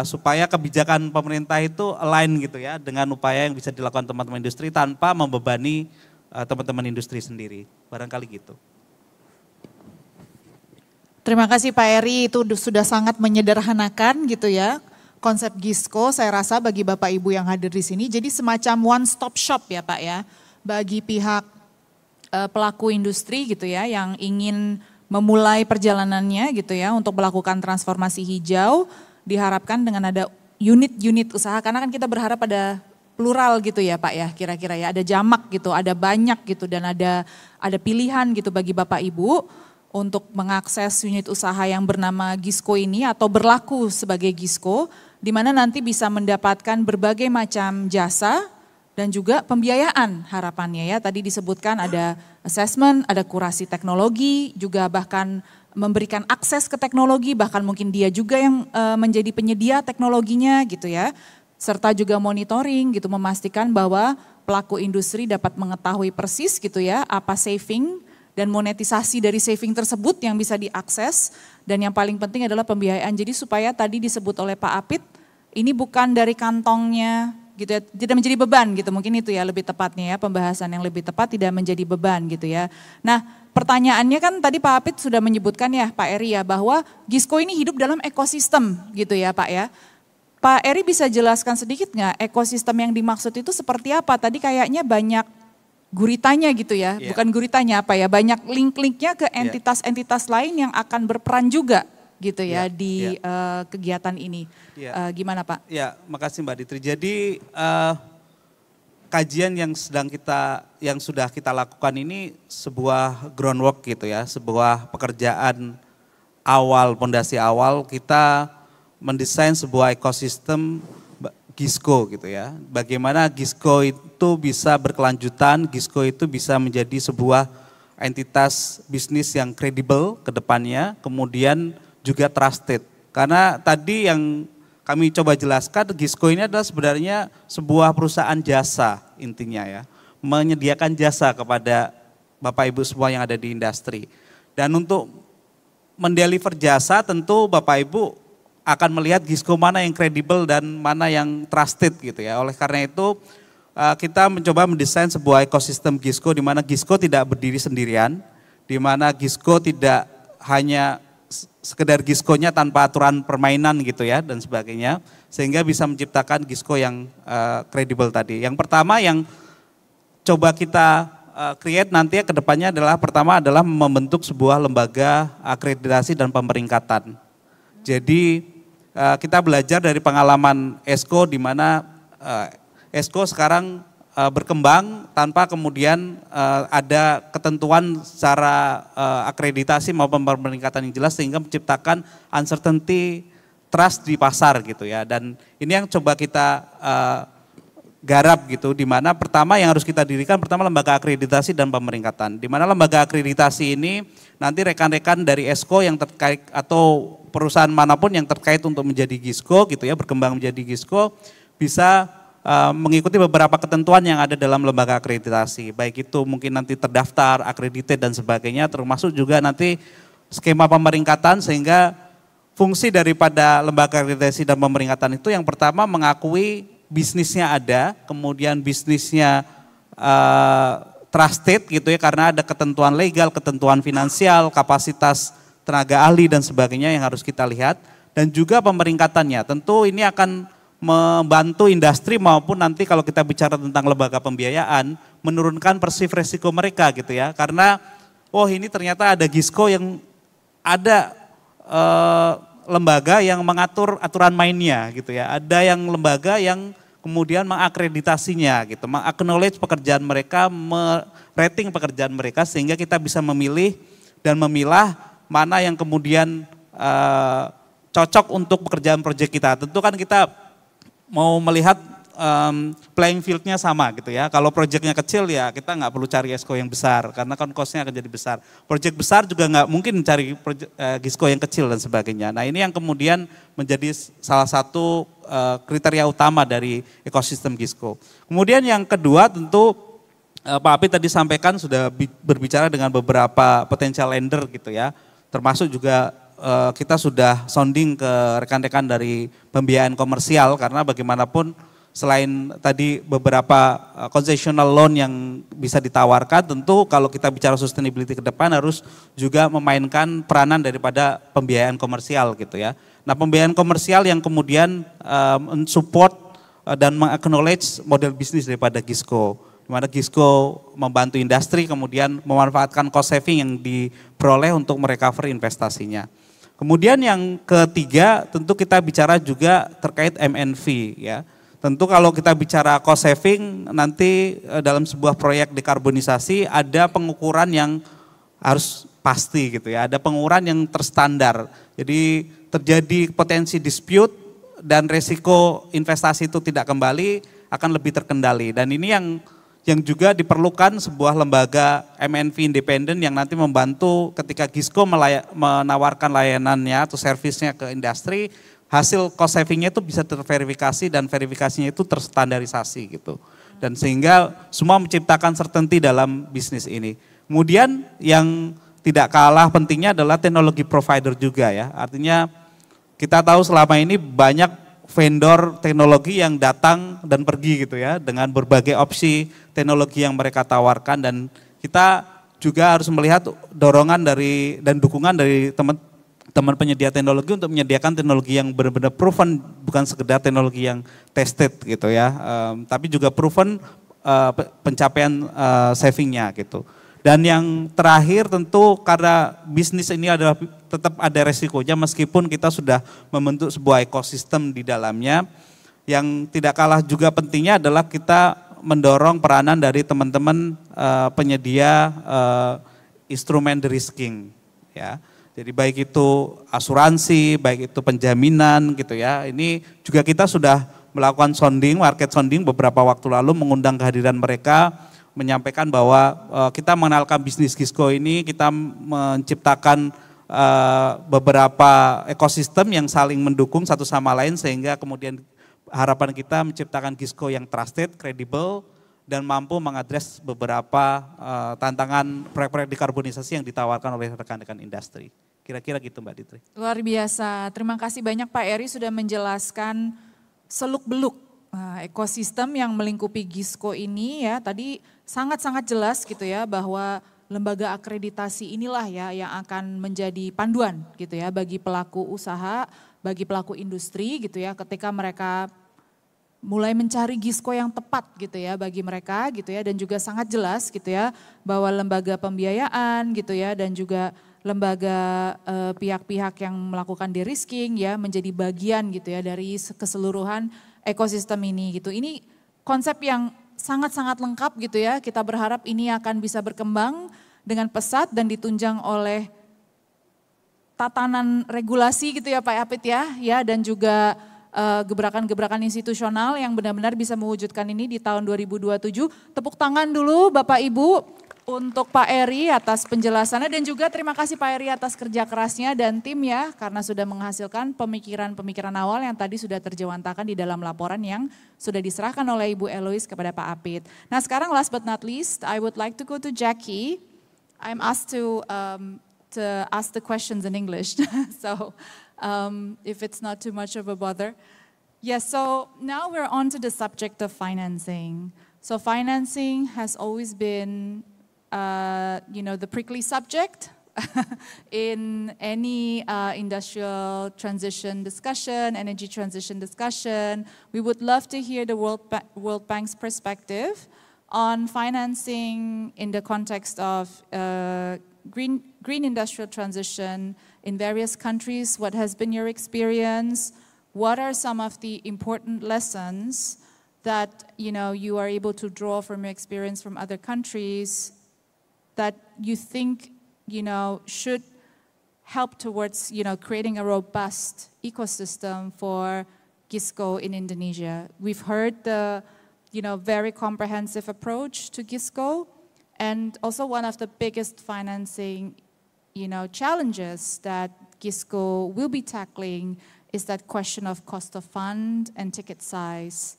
[SPEAKER 3] supaya kebijakan pemerintah itu align gitu ya dengan upaya yang bisa dilakukan teman-teman industri tanpa membebani teman-teman industri sendiri. Barangkali gitu.
[SPEAKER 1] Terima kasih Pak Eri, itu sudah sangat menyederhanakan gitu ya. Konsep Gisco saya rasa bagi Bapak Ibu yang hadir di sini jadi semacam one stop shop ya Pak ya. Bagi pihak pelaku industri gitu ya yang ingin memulai perjalanannya gitu ya untuk melakukan transformasi hijau, diharapkan dengan ada unit-unit usaha karena kan kita berharap ada plural gitu ya Pak ya, kira-kira ya ada jamak gitu, ada banyak gitu dan ada pilihan gitu bagi Bapak Ibu untuk mengakses unit usaha yang bernama Gisco ini atau berlaku sebagai Gisco, di mana nanti bisa mendapatkan berbagai macam jasa dan juga pembiayaan harapannya ya. Tadi disebutkan ada assessment, ada kurasi teknologi, juga bahkan memberikan akses ke teknologi, bahkan mungkin dia juga yang menjadi penyedia teknologinya gitu ya. Serta juga monitoring gitu, memastikan bahwa pelaku industri dapat mengetahui persis gitu ya apa saving dan monetisasi dari saving tersebut yang bisa diakses. Dan yang paling penting adalah pembiayaan. Jadi supaya tadi disebut oleh Pak Apit, ini bukan dari kantongnya gitu ya, tidak menjadi beban gitu, mungkin itu ya lebih tepatnya ya, pembahasan yang lebih tepat tidak menjadi beban gitu ya. Nah pertanyaannya kan tadi Pak Apit sudah menyebutkan ya Pak Eri ya, bahwa Gisco ini hidup dalam ekosistem gitu ya Pak ya. Pak Eri bisa jelaskan sedikit nggak ekosistem yang dimaksud itu seperti apa? Tadi kayaknya banyak guritanya gitu ya, bukan guritanya apa ya, banyak link-linknya ke entitas-entitas lain yang akan berperan juga gitu ya di kegiatan ini. Gimana Pak?
[SPEAKER 3] Ya, makasih Mbak Ditri. Jadi kajian yang sudah kita lakukan ini sebuah groundwork gitu ya, sebuah pekerjaan awal, pondasi awal kita mendesain sebuah ekosistem Gisco gitu ya. Bagaimana Gisco itu bisa berkelanjutan, Gisco itu bisa menjadi sebuah entitas bisnis yang kredibel ke depannya, kemudian juga trusted. Karena tadi yang kami coba jelaskan, Gisco ini adalah sebenarnya sebuah perusahaan jasa intinya ya. Menyediakan jasa kepada Bapak Ibu semua yang ada di industri. Dan untuk mendeliver jasa tentu Bapak Ibu akan melihat Gisco mana yang kredibel dan mana yang trusted gitu ya. Oleh karena itu kita mencoba mendesain sebuah ekosistem Gisco di mana Gisco tidak berdiri sendirian, di mana Gisco tidak hanya sekedar Gisco-nya tanpa aturan permainan gitu ya dan sebagainya, sehingga bisa menciptakan Gisco yang kredibel tadi. Yang pertama yang coba kita create nanti ke depannya pertama adalah membentuk sebuah lembaga akreditasi dan pemeringkatan. Jadi kita belajar dari pengalaman ESCO di mana ESCO sekarang berkembang tanpa kemudian ada ketentuan secara akreditasi maupun pemeringkatan yang jelas sehingga menciptakan uncertainty trust di pasar gitu ya. Dan ini yang coba kita garap gitu, di mana pertama yang harus kita dirikan pertama lembaga akreditasi dan pemeringkatan. Di mana lembaga akreditasi ini nanti rekan-rekan dari ESCO yang terkait atau perusahaan manapun yang terkait untuk menjadi Gisco gitu ya, berkembang menjadi Gisco bisa mengikuti beberapa ketentuan yang ada dalam lembaga akreditasi. Baik itu mungkin nanti terdaftar, accredited dan sebagainya, termasuk juga nanti skema pemeringkatan sehingga fungsi daripada lembaga akreditasi dan pemeringkatan itu yang pertama mengakui bisnisnya ada, kemudian bisnisnya trusted gitu ya karena ada ketentuan legal, ketentuan finansial, kapasitas tenaga ahli dan sebagainya yang harus kita lihat. Dan juga pemeringkatannya, tentu ini akan membantu industri maupun nanti kalau kita bicara tentang lembaga pembiayaan, menurunkan persif resiko mereka gitu ya. Karena ini ternyata ada Gisco yang ada lembaga yang mengatur aturan mainnya gitu ya. Ada yang lembaga yang kemudian mengakreditasinya gitu, meng-acknowledge pekerjaan mereka, rating pekerjaan mereka sehingga kita bisa memilih dan memilah mana yang kemudian cocok untuk pekerjaan proyek kita. Tentu kan kita mau melihat playing field-nya sama gitu ya. Kalau proyeknya kecil ya kita nggak perlu cari ESCO yang besar karena kan cost-nya akan jadi besar. Proyek besar juga nggak mungkin cari Gisco yang kecil dan sebagainya. Nah ini yang kemudian menjadi salah satu kriteria utama dari ekosistem Gisco. Kemudian yang kedua tentu Pak Apit tadi sampaikan sudah berbicara dengan beberapa potential lender gitu ya. Termasuk juga kita sudah sounding ke rekan-rekan dari pembiayaan komersial karena bagaimanapun selain tadi beberapa concessional loan yang bisa ditawarkan, tentu kalau kita bicara sustainability ke depan harus juga memainkan peranan daripada pembiayaan komersial gitu ya. Nah pembiayaan komersial yang kemudian mensupport dan meng-acknowledge model bisnis daripada Gisco. Di mana Gisco membantu industri kemudian memanfaatkan cost saving yang diperoleh untuk merecover investasinya. Kemudian yang ketiga tentu kita bicara juga terkait MNV ya. Tentu kalau kita bicara cost saving nanti dalam sebuah proyek dekarbonisasi ada pengukuran yang harus pasti gitu ya. Ada pengukuran yang terstandar. Jadi terjadi potensi dispute dan resiko investasi itu tidak kembali akan lebih terkendali. Dan ini yang juga diperlukan sebuah lembaga MNV independen yang nanti membantu ketika Gisco menawarkan layanannya atau servisnya ke industri, hasil cost savingnya itu bisa terverifikasi dan verifikasinya itu terstandarisasi gitu. Dan sehingga semua menciptakan certainty dalam bisnis ini. Kemudian yang tidak kalah pentingnya adalah teknologi provider juga ya. Artinya kita tahu selama ini banyak vendor teknologi yang datang dan pergi gitu ya dengan berbagai opsi teknologi yang mereka tawarkan dan kita juga harus melihat dorongan dari dan dukungan dari teman penyedia teknologi untuk menyediakan teknologi yang benar-benar proven, bukan sekedar teknologi yang tested gitu ya, tapi juga proven pencapaian savingnya gitu. Dan yang terakhir tentu karena bisnis ini adalah tetap ada resikonya meskipun kita sudah membentuk sebuah ekosistem di dalamnya. Yang tidak kalah juga pentingnya adalah kita mendorong peranan dari teman-teman penyedia instrumen de-risking ya. Jadi baik itu asuransi, baik itu penjaminan gitu ya. Ini juga kita sudah melakukan sounding, market sounding beberapa waktu lalu, mengundang kehadiran mereka, menyampaikan bahwa kita mengenalkan bisnis Gisco ini, kita menciptakan beberapa ekosistem yang saling mendukung satu sama lain sehingga kemudian harapan kita menciptakan Gisco yang trusted, credible, dan mampu mengadres beberapa tantangan proyek-proyek dekarbonisasi yang ditawarkan oleh rekan-rekan industri. Kira-kira gitu Mbak Ditri.
[SPEAKER 1] Luar biasa, terima kasih banyak Pak Eri sudah menjelaskan seluk-beluk ekosistem yang melingkupi Gisco ini ya. Tadi sangat-sangat jelas gitu ya bahwa lembaga akreditasi inilah ya yang akan menjadi panduan gitu ya bagi pelaku usaha, bagi pelaku industri gitu ya ketika mereka mulai mencari Gisco yang tepat gitu ya bagi mereka gitu ya, dan juga sangat jelas gitu ya bahwa lembaga pembiayaan gitu ya dan juga lembaga pihak-pihak yang melakukan de-risking ya menjadi bagian gitu ya dari keseluruhan ekosistem ini gitu. Ini konsep yang sangat-sangat lengkap gitu ya, kita berharap ini akan bisa berkembang dengan pesat dan ditunjang oleh tatanan regulasi gitu ya Pak Apit ya dan juga gebrakan-gebrakan institusional yang benar-benar bisa mewujudkan ini di tahun 2027. Tepuk tangan dulu Bapak Ibu untuk Pak Eri atas penjelasannya dan juga terima kasih Pak Eri atas kerja kerasnya dan tim ya karena sudah menghasilkan pemikiran-pemikiran awal yang tadi sudah terjawantahkan di dalam laporan yang sudah diserahkan oleh Ibu Eloise kepada Pak Apit. Nah sekarang last but not least, I would like to go to Jackie. I'm asked to ask the questions in English, so if it's not too much of a bother. Yes, so now we're on to the subject of financing. So financing has always been, the prickly subject in any industrial transition discussion, energy transition discussion. We would love to hear the World Bank's perspective on financing in the context of green industrial transition in various countries. What has been your experience? What are some of the important lessons that you are able to draw from your experience from other countries that you think should help towards creating a robust ecosystem for Gisco in Indonesia? We've heard the very comprehensive approach to Gisco, and also one of the biggest financing challenges that Gisco will be tackling is that question of cost of fund and ticket size.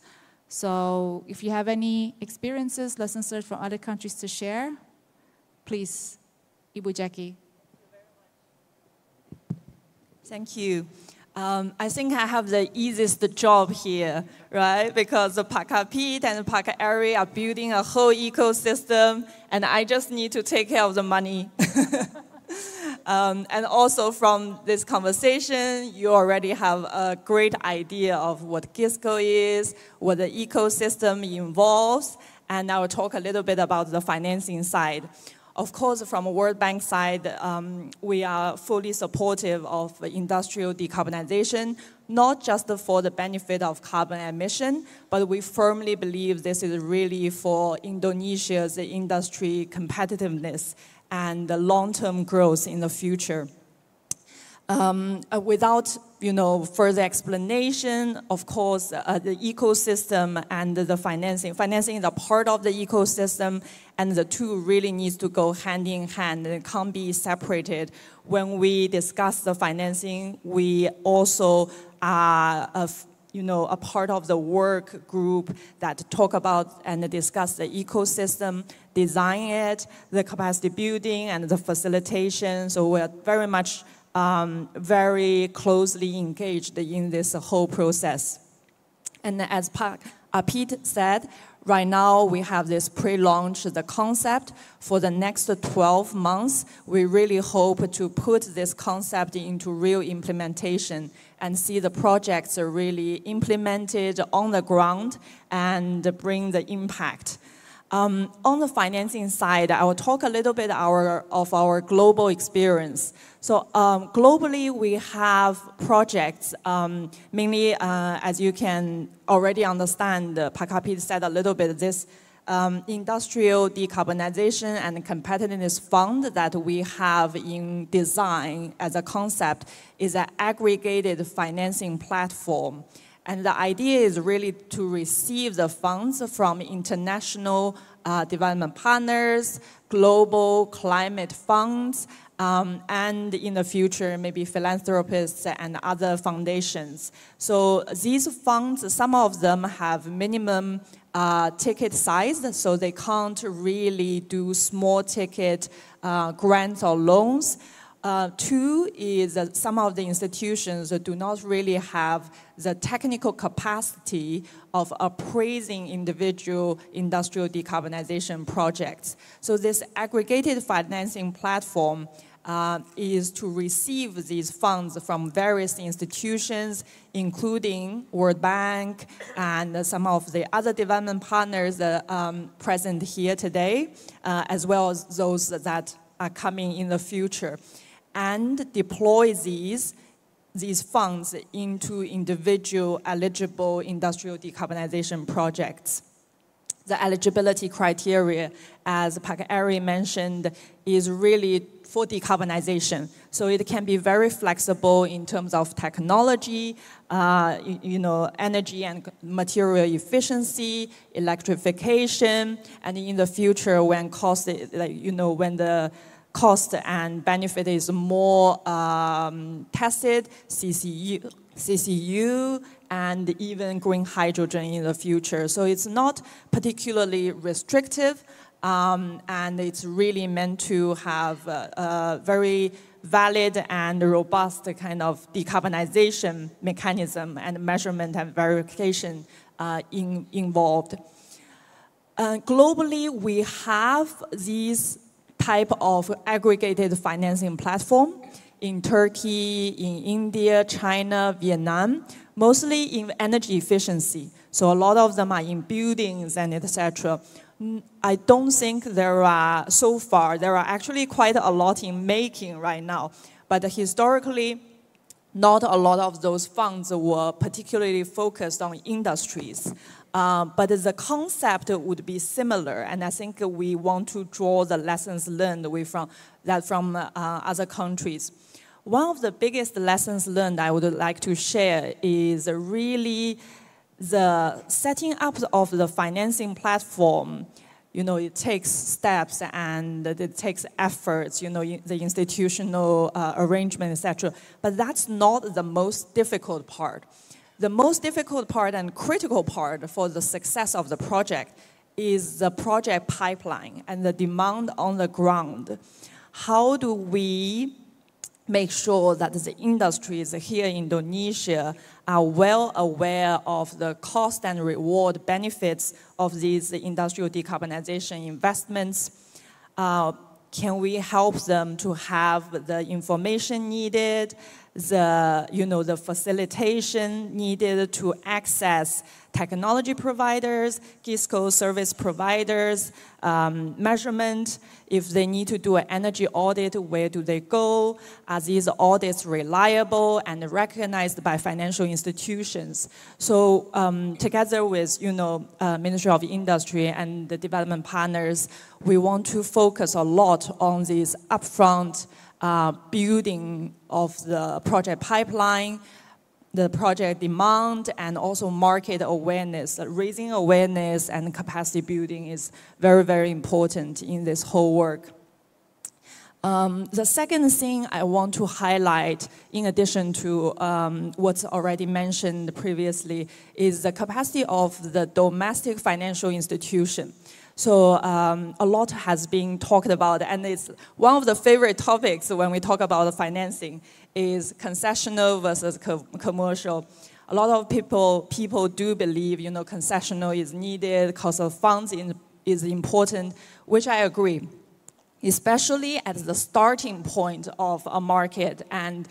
[SPEAKER 1] So if you have any experiences, lessons learned from other countries to share, please, Ibu Jackie.
[SPEAKER 4] Thank you. I think I have the easiest job here, right? Because the Pak Apit and Pak Eri are building a whole ecosystem, and I just need to take care of the money. And also from this conversation, you already have a great idea of what Gisco is, what the ecosystem involves, and I will talk a little bit about the financing side. Of course, from a World Bank side, we are fully supportive of industrial decarbonization, not just for the benefit of carbon emission, but we firmly believe this is really for Indonesia's industry competitiveness and the long-term growth in the future. Without further explanation, of course, the ecosystem and the financing. Financing is a part of the ecosystem, and the two really needs to go hand in hand and can't be separated. When we discuss the financing, we also are a part of the work group that talk about and discuss the ecosystem, design it, the capacity building, and the facilitation. So we're very much very closely engaged in this whole process. And as Pak Apit said, Right now, we have this pre-launch, the concept. For the next 12 months, we really hope to put this concept into real implementation and see the projects are really implemented on the ground and bring the impact. On the financing side, I will talk a little bit of our global experience. So globally, we have projects, mainly as you can already understand, Pak Kapil said a little bit, this industrial decarbonization and competitiveness fund that we have in design as a concept is an aggregated financing platform. And the idea is really to receive the funds from international development partners, global climate funds, and in the future, maybe philanthropists and other foundations. So these funds, some of them have minimum ticket size, so they can't really do small ticket grants or loans. Two is that some of the institutions do not really have the technical capacity of appraising individual industrial decarbonization projects. So this aggregated financing platform is to receive these funds from various institutions, including World Bank and some of the other development partners present here today, as well as those that are coming in the future, and deploy these funds into individual eligible industrial decarbonization projects. The eligibility criteria, as Pak Ari mentioned, is really for decarbonization. So it can be very flexible in terms of technology, energy and material efficiency, electrification, and in the future when when the cost and benefit is more tested, CCU, and even green hydrogen in the future. So it's not particularly restrictive, and it's really meant to have a very valid and robust kind of decarbonization mechanism and measurement and verification involved. Globally, we have these type of aggregated financing platform in Turkey, in India, China, Vietnam, mostly in energy efficiency. So a lot of them are in buildings and etc. I don't think there are actually quite a lot in making right now. But historically, not a lot of those funds were particularly focused on industries. But the concept would be similar, and I think we want to draw the lessons learned from other countries. One of the biggest lessons learned I would like to share is really the setting up of the financing platform. It takes steps and it takes efforts, the institutional arrangement, etc. But that's not the most difficult part. The most difficult part and critical part for the success of the project is the project pipeline and the demand on the ground. How do we make sure that the industries here in Indonesia are well aware of the cost and reward benefits of these industrial decarbonization investments? Can we help them to have the information needed, the facilitation needed to access technology providers, GISCO service providers, measurement? If they need to do an energy audit, where do they go? Are these audits reliable and recognized by financial institutions? So together with Ministry of Industry and the development partners, we want to focus a lot on this upfront building of the project pipeline, the project demand, and also market awareness. Raising awareness and capacity building is very, very important in this whole work. The second thing I want to highlight, in addition to what's already mentioned previously, is the capacity of the domestic financial institution. So a lot has been talked about, and it's one of the favorite topics when we talk about financing is concessional versus commercial. a lot of people do believe, concessional is needed, cost of funds is important, which I agree, especially at the starting point of a market and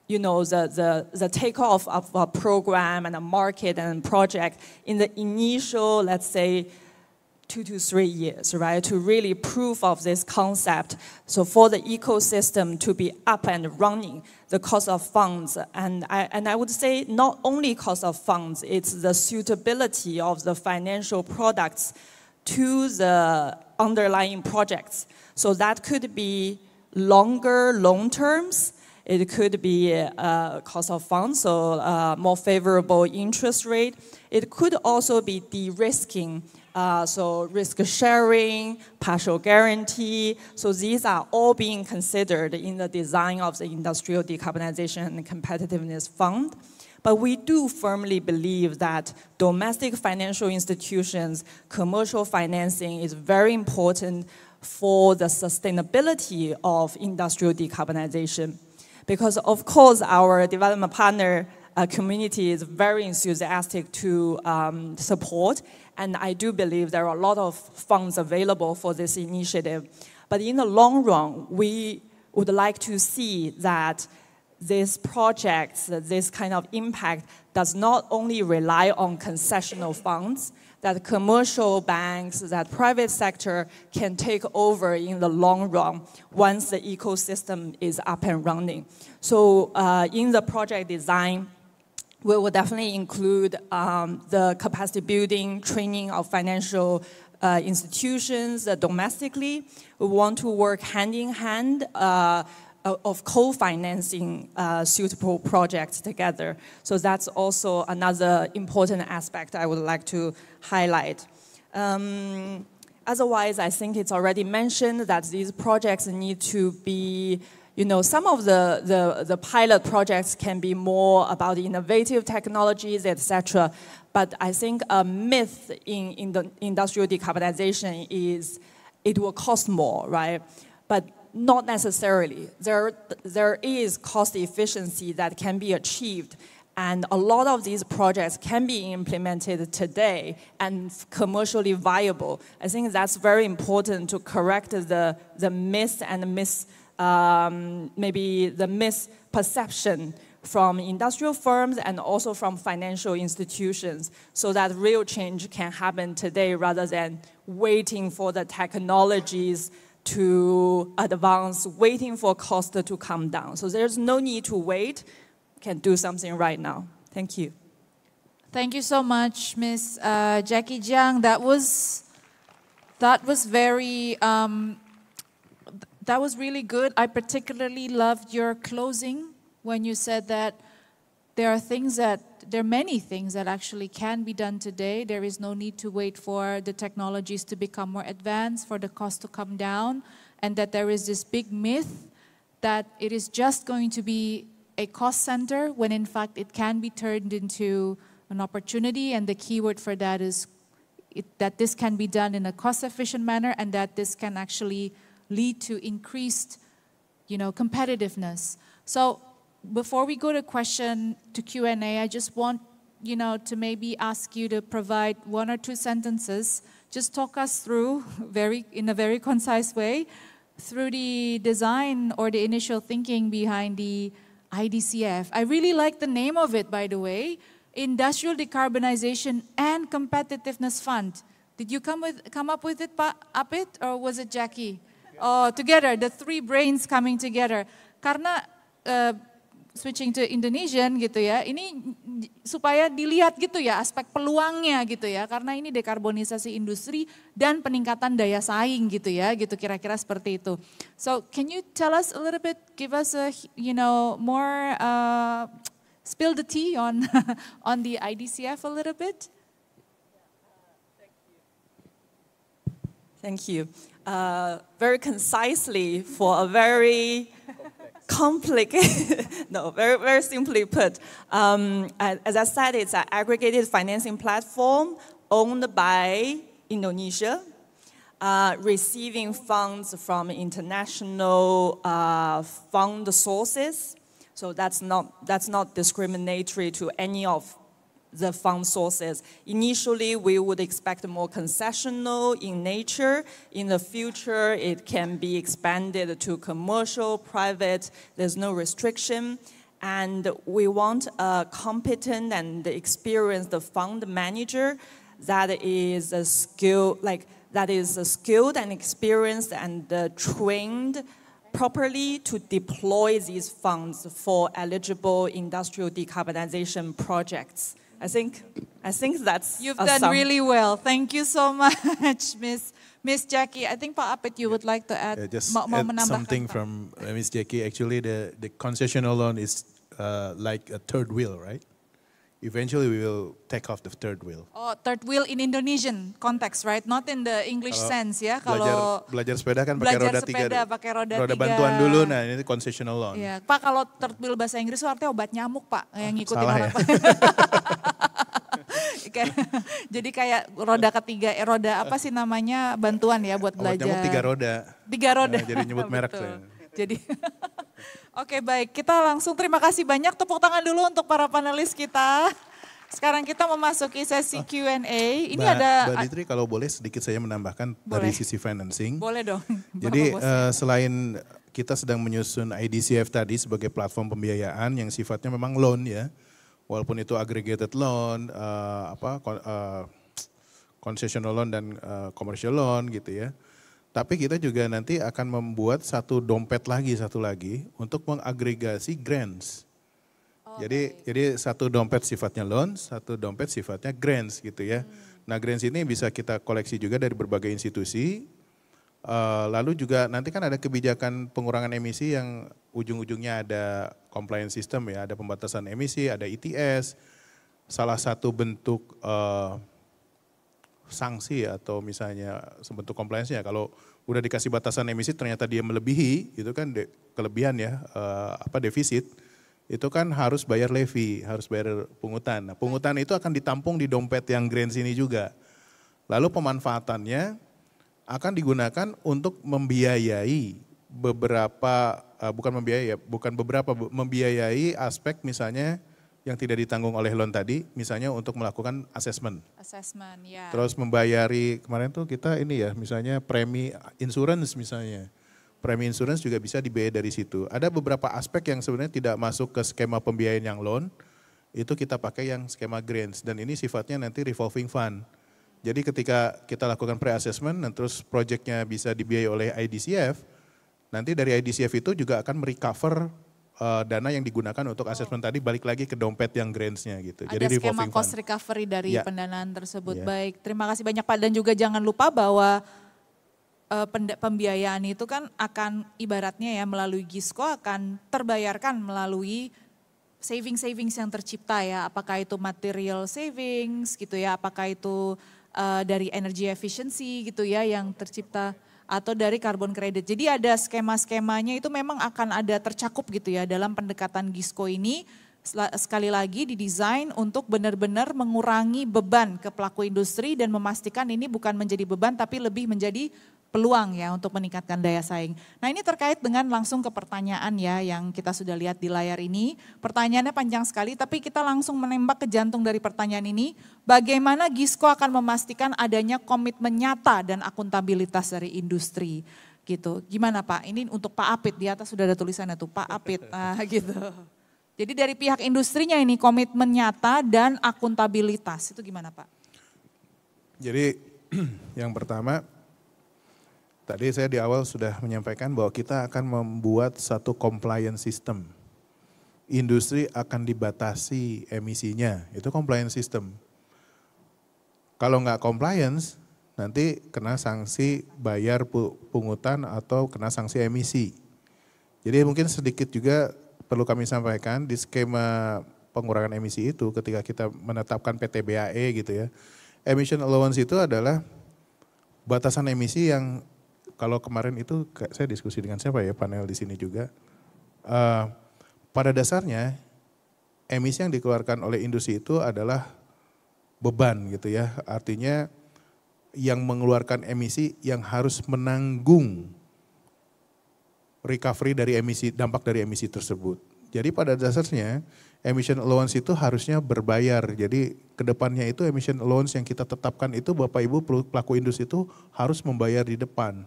[SPEAKER 4] the takeoff of a program and a market and project in the initial, let's say, 2 to 3 years, right, to really prove of this concept. So for the ecosystem to be up and running, the cost of funds, and I would say not only cost of funds, it's the suitability of the financial products to the underlying projects. So that could be longer loan terms. It could be cost of funds, so more favorable interest rate. It could also be de-risking, so risk sharing, partial guarantee. So these are all being considered in the design of the Industrial Decarbonization and Competitiveness Fund. But we do firmly believe that domestic financial institutions, commercial financing is very important for the sustainability of industrial decarbonization. Because of course our development partner community is very enthusiastic to support, and I do believe there are a lot of funds available for this initiative. But in the long run, we would like to see that this project, this kind of impact, does not only rely on concessional funds, that commercial banks, that private sector can take over in the long run once the ecosystem is up and running. So in the project design, we will definitely include the capacity building, training of financial institutions domestically. We want to work hand in hand of co-financing suitable projects together. So that's also another important aspect I would like to highlight. Otherwise, I think it's already mentioned that these projects need to be, some of the pilot projects can be more about innovative technologies, etc. But I think a myth in the industrial decarbonization is it will cost more, right? But not necessarily. There is cost efficiency that can be achieved, and a lot of these projects can be implemented today and commercially viable. I think that's very important to correct the myth and maybe the misperception from industrial firms and also from financial institutions, so that real change can happen today rather than waiting for the technologies to advance, waiting for cost to come down. So there's no need to wait. Can do something right now. Thank you.
[SPEAKER 1] Thank you so much, Ms. Jackie Jiang. That was very, that was really good. I particularly loved your closing when you said that there are many things that actually can be done today. There is no need to wait for the technologies to become more advanced, for the cost to come down, and that there is this big myth that it is just going to be a cost center when in fact it can be turned into an opportunity, and the keyword for that is that this can be done in a cost-efficient manner and that this can actually lead to increased, competitiveness. So before we go to Q&A, I just want, to maybe ask you to provide 1 or 2 sentences. Just talk us through, in a very concise way, through the design or the initial thinking behind the IDCF. I really like the name of it, by the way, Industrial Decarbonization and Competitiveness Fund. Did you come up with it, Apit, or was it Jackie? Oh, together, the 3 brains coming together. Karena switching to Indonesian gitu ya, ini supaya dilihat gitu ya aspek peluangnya gitu ya, karena ini dekarbonisasi industri dan peningkatan daya saing gitu ya, gitu kira-kira seperti itu. So can you tell us a little bit, give us a more spill the tea on on the IDCF a little bit?
[SPEAKER 4] Thank you. Very concisely for a very complicated, no, very, very simply put. As I said, it's an aggregated financing platform owned by Indonesia, receiving funds from international fund sources. So that's not discriminatory to any of the fund sources. Initially, we would expect more concessional in nature. In the future, it can be expanded to commercial, private. There's no restriction. And we want a competent and experienced fund manager that is skilled and experienced and trained properly to deploy these funds for eligible industrial decarbonization projects. I think that's
[SPEAKER 1] You've done really well. Thank you so much, Miss Jackie. I think Pak Apit, you would like to add,
[SPEAKER 2] Just
[SPEAKER 1] mau
[SPEAKER 2] add
[SPEAKER 1] menambahkan,
[SPEAKER 2] something
[SPEAKER 1] Pak.
[SPEAKER 2] from Miss Jackie. Actually, the concessional loan is like a third wheel, right? Eventually, we will take off the third wheel.
[SPEAKER 1] Oh, third wheel in Indonesian context, right? Not in the English sense ya. Kalau
[SPEAKER 2] Belajar sepeda kan pakai
[SPEAKER 1] belajar
[SPEAKER 2] roda tiga.
[SPEAKER 1] sepeda pakai roda tiga.
[SPEAKER 2] Bantuan dulu, nah ini concessional loan.
[SPEAKER 1] Iya, Pak, kalau third wheel bahasa Inggris itu artinya obat nyamuk, Pak, yang ngikutin
[SPEAKER 2] salah
[SPEAKER 1] orang.
[SPEAKER 2] ya?
[SPEAKER 1] Jadi kayak roda ketiga, roda apa sih namanya, bantuan ya buat
[SPEAKER 2] Obat
[SPEAKER 1] belajar.
[SPEAKER 2] nyamuk 3 roda.
[SPEAKER 1] 3 roda.
[SPEAKER 2] Nah, jadi nyebut merek
[SPEAKER 1] Betul.
[SPEAKER 2] saya.
[SPEAKER 1] Jadi, oke baik, kita langsung terima kasih banyak, tepuk tangan dulu untuk para panelis kita. Sekarang kita memasuki sesi Q&A. Ini
[SPEAKER 2] Mbak Ditri, kalau boleh sedikit saya menambahkan dari
[SPEAKER 1] Boleh.
[SPEAKER 2] sisi financing.
[SPEAKER 1] Boleh dong.
[SPEAKER 2] Jadi
[SPEAKER 1] Bapak bosnya.
[SPEAKER 2] selain kita sedang menyusun IDCF tadi sebagai platform pembiayaan yang sifatnya memang loan ya, walaupun itu aggregated loan, concessional loan dan commercial loan gitu ya. Tapi kita juga nanti akan membuat satu satu lagi untuk mengagregasi grants. Jadi satu dompet sifatnya loan, satu dompet sifatnya grants gitu ya. Nah grants ini bisa kita koleksi juga dari berbagai institusi. Lalu juga nanti kan ada kebijakan pengurangan emisi yang ujung-ujungnya ada compliance system ya, ada pembatasan emisi, ada ETS. Salah satu bentuk sanksi atau misalnya sebentuk compliance-nya kalau udah dikasih batasan emisi ternyata dia melebihi, itu kan kelebihan ya, defisit. Itu kan harus bayar levy, harus bayar pungutan. Nah, pungutan itu akan ditampung di dompet yang grants ini juga. Lalu pemanfaatannya akan digunakan untuk membiayai membiayai aspek misalnya yang tidak ditanggung oleh loan tadi, misalnya untuk melakukan assessment.
[SPEAKER 1] Assessment, ya.
[SPEAKER 2] Terus membayari, kemarin tuh kita ini ya, misalnya premi insurance misalnya. Premi insurance juga bisa dibiayai dari situ. Ada beberapa aspek yang sebenarnya tidak masuk ke skema pembiayaan yang loan, itu kita pakai yang skema grants. Dan ini sifatnya nanti revolving fund. Jadi ketika kita lakukan pre-assessment, dan terus proyeknya bisa dibiayai oleh IDCF, nanti dari IDCF itu juga akan merecover dana yang digunakan untuk assessment tadi balik lagi ke dompet yang grantsnya gitu.
[SPEAKER 1] Ada
[SPEAKER 2] Jadi
[SPEAKER 1] skema
[SPEAKER 2] revolving
[SPEAKER 1] cost
[SPEAKER 2] fund.
[SPEAKER 1] recovery dari
[SPEAKER 2] Ya.
[SPEAKER 1] pendanaan tersebut.
[SPEAKER 2] Ya.
[SPEAKER 1] Baik, terima kasih banyak Pak. Dan juga jangan lupa bahwa pembiayaan itu kan akan ibaratnya ya melalui GISCO akan terbayarkan melalui savings yang tercipta ya. Apakah itu material savings gitu ya, apakah itu dari energy efficiency gitu ya yang tercipta atau dari carbon credit. Jadi ada skema-skemanya itu memang akan ada tercakup gitu ya dalam pendekatan GISCO ini. Sekali lagi didesain untuk benar-benar mengurangi beban ke pelaku industri dan memastikan ini bukan menjadi beban tapi lebih menjadi peluang ya untuk meningkatkan daya saing. Nah ini terkait dengan langsung ke pertanyaan ya yang kita sudah lihat di layar ini. Pertanyaannya panjang sekali tapi kita langsung menembak ke jantung dari pertanyaan ini. Bagaimana GISCO akan memastikan adanya komitmen nyata dan akuntabilitas dari industri gitu. Gimana Pak? Ini untuk Pak Apit, di atas sudah ada tulisannya tuh Pak Apit. Nah gitu. Jadi dari pihak industrinya ini komitmen nyata dan akuntabilitas itu gimana Pak?
[SPEAKER 2] Jadi yang pertama, tadi saya di awal sudah menyampaikan bahwa kita akan membuat satu compliance system. Industri akan dibatasi emisinya, itu compliance system. Kalau nggak compliance, nanti kena sanksi bayar pungutan atau kena sanksi emisi. Jadi mungkin sedikit juga perlu kami sampaikan di skema pengurangan emisi itu ketika kita menetapkan PTBAE gitu ya. Emission allowance itu adalah batasan emisi yang kalau kemarin itu saya diskusi dengan siapa ya panel di sini juga. Pada dasarnya emisi yang dikeluarkan oleh industri itu adalah beban gitu ya. Artinya yang mengeluarkan emisi yang harus menanggung recovery dari emisi, dampak dari emisi tersebut. Jadi pada dasarnya emission allowance itu harusnya berbayar. Jadi kedepannya itu emission allowance yang kita tetapkan itu Bapak Ibu pelaku industri itu harus membayar di depan.